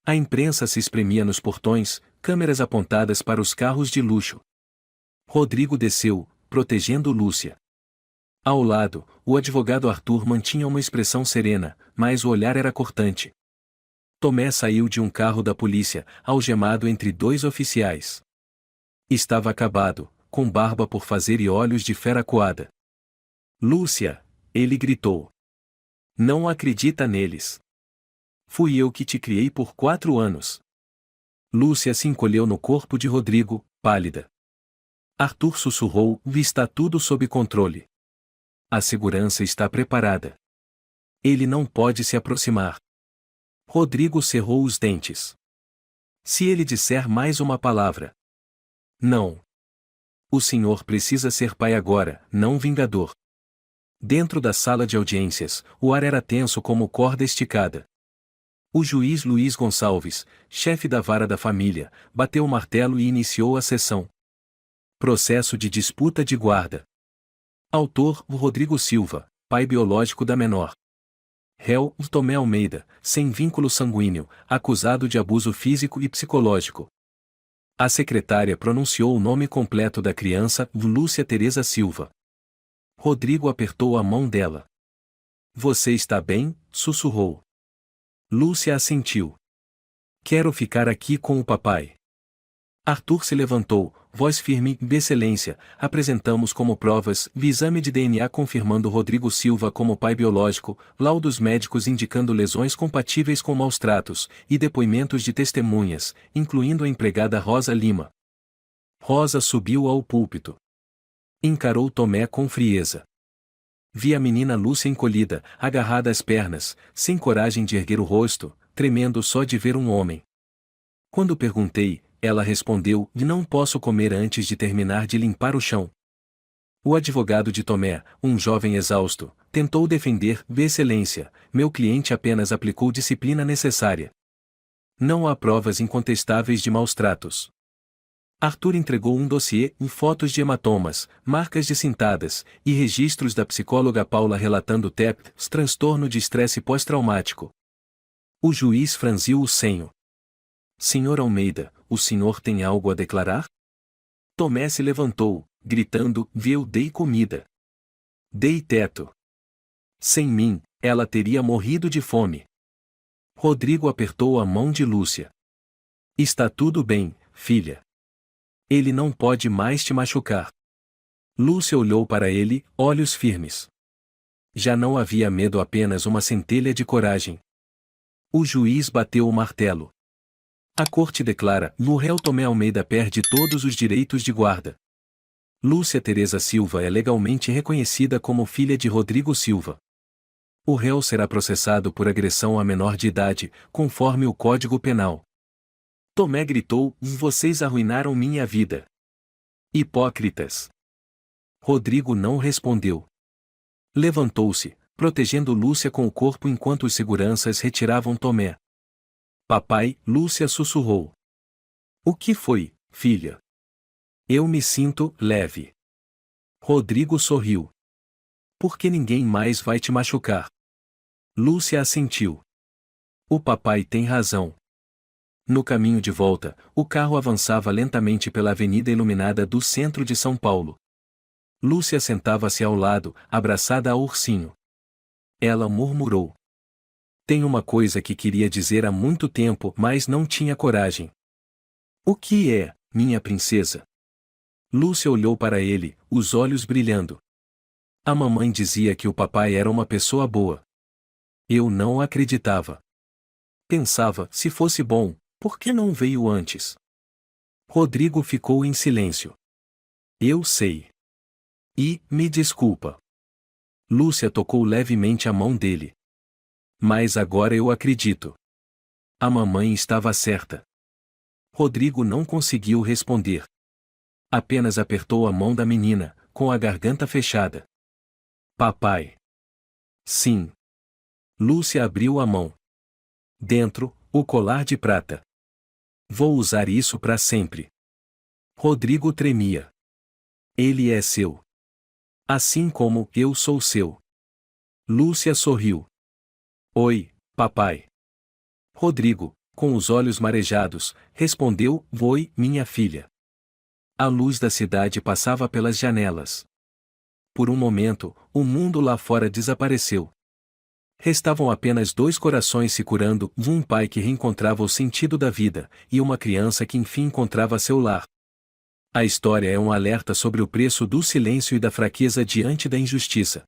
A imprensa se espremia nos portões, câmeras apontadas para os carros de luxo. Rodrigo desceu, protegendo Lúcia. Ao lado, o advogado Arthur mantinha uma expressão serena, mas o olhar era cortante. Tomé saiu de um carro da polícia, algemado entre dois oficiais. Estava acabado, com barba por fazer e olhos de fera coada. Lúcia, ele gritou. Não acredita neles. Fui eu que te criei por 4 anos. Lúcia se encolheu no corpo de Rodrigo, pálida. Arthur sussurrou: está tudo sob controle. A segurança está preparada. Ele não pode se aproximar. Rodrigo cerrou os dentes. Se ele disser mais uma palavra. Não. O senhor precisa ser pai agora, não vingador. Dentro da sala de audiências, o ar era tenso como corda esticada. O juiz Luiz Gonçalves, chefe da vara da família, bateu o martelo e iniciou a sessão. Processo de disputa de guarda. Autor: Rodrigo Silva, pai biológico da menor. Réu: Tomé Almeida, sem vínculo sanguíneo, acusado de abuso físico e psicológico. A secretária pronunciou o nome completo da criança: Lúcia Teresa Silva. Rodrigo apertou a mão dela. Você está bem? Sussurrou. Lúcia assentiu. Quero ficar aqui com o papai. Arthur se levantou, voz firme: Excelência, apresentamos como provas, exame de DNA confirmando Rodrigo Silva como pai biológico, laudos médicos indicando lesões compatíveis com maus tratos, e depoimentos de testemunhas, incluindo a empregada Rosa Lima. Rosa subiu ao púlpito. Encarou Tomé com frieza. Vi a menina Lúcia encolhida, agarrada às pernas, sem coragem de erguer o rosto, tremendo só de ver um homem. Quando perguntei, ela respondeu: não posso comer antes de terminar de limpar o chão. O advogado de Tomé, um jovem exausto, tentou defender: Excelência, meu cliente apenas aplicou disciplina necessária. Não há provas incontestáveis de maus tratos. Arthur entregou um dossiê em fotos de hematomas, marcas de cintadas, e registros da psicóloga Paula relatando TEPT, transtorno de estresse pós-traumático. O juiz franziu o senho. Senhor Almeida, o senhor tem algo a declarar? Tomé se levantou, gritando: eu dei comida. Dei teto. Sem mim, ela teria morrido de fome. Rodrigo apertou a mão de Lúcia. Está tudo bem, filha. Ele não pode mais te machucar. Lúcia olhou para ele, olhos firmes. Já não havia medo, apenas uma centelha de coragem. O juiz bateu o martelo. A corte declara: o réu Tomé Almeida perde todos os direitos de guarda. Lúcia Teresa Silva é legalmente reconhecida como filha de Rodrigo Silva. O réu será processado por agressão a menor de idade, conforme o Código Penal. Tomé gritou: vocês arruinaram minha vida. Hipócritas! Rodrigo não respondeu. Levantou-se, protegendo Lúcia com o corpo enquanto os seguranças retiravam Tomé. Papai, Lúcia sussurrou. O que foi, filha? Eu me sinto leve. Rodrigo sorriu. Porque ninguém mais vai te machucar. Lúcia assentiu. O papai tem razão. No caminho de volta, o carro avançava lentamente pela avenida iluminada do centro de São Paulo. Lúcia sentava-se ao lado, abraçada ao ursinho. Ela murmurou. Tem uma coisa que queria dizer há muito tempo, mas não tinha coragem. O que é, minha princesa? Lúcia olhou para ele, os olhos brilhando. A mamãe dizia que o papai era uma pessoa boa. Eu não acreditava. Pensava, se fosse bom, por que não veio antes? Rodrigo ficou em silêncio. Eu sei. E, me desculpa. Lúcia tocou levemente a mão dele. Mas agora eu acredito. A mamãe estava certa. Rodrigo não conseguiu responder. Apenas apertou a mão da menina, com a garganta fechada. Papai. Sim. Lúcia abriu a mão. Dentro, o colar de prata. Vou usar isso para sempre. Rodrigo tremia. Ele é seu. Assim como eu sou seu. Lúcia sorriu. Oi, papai. Rodrigo, com os olhos marejados, respondeu: oi, minha filha. A luz da cidade passava pelas janelas. Por um momento, o mundo lá fora desapareceu. Restavam apenas dois corações se curando, um pai que reencontrava o sentido da vida, e uma criança que enfim encontrava seu lar. A história é um alerta sobre o preço do silêncio e da fraqueza diante da injustiça.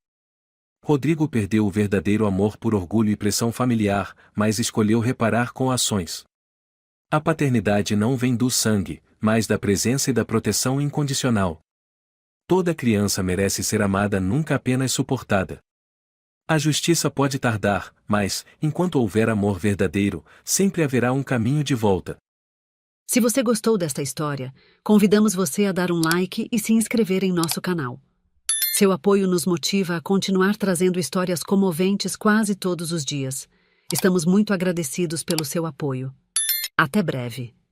Rodrigo perdeu o verdadeiro amor por orgulho e pressão familiar, mas escolheu reparar com ações. A paternidade não vem do sangue, mas da presença e da proteção incondicional. Toda criança merece ser amada, nunca apenas suportada. A justiça pode tardar, mas, enquanto houver amor verdadeiro, sempre haverá um caminho de volta. Se você gostou desta história, convidamos você a dar um like e se inscrever em nosso canal. Seu apoio nos motiva a continuar trazendo histórias comoventes quase todos os dias. Estamos muito agradecidos pelo seu apoio. Até breve.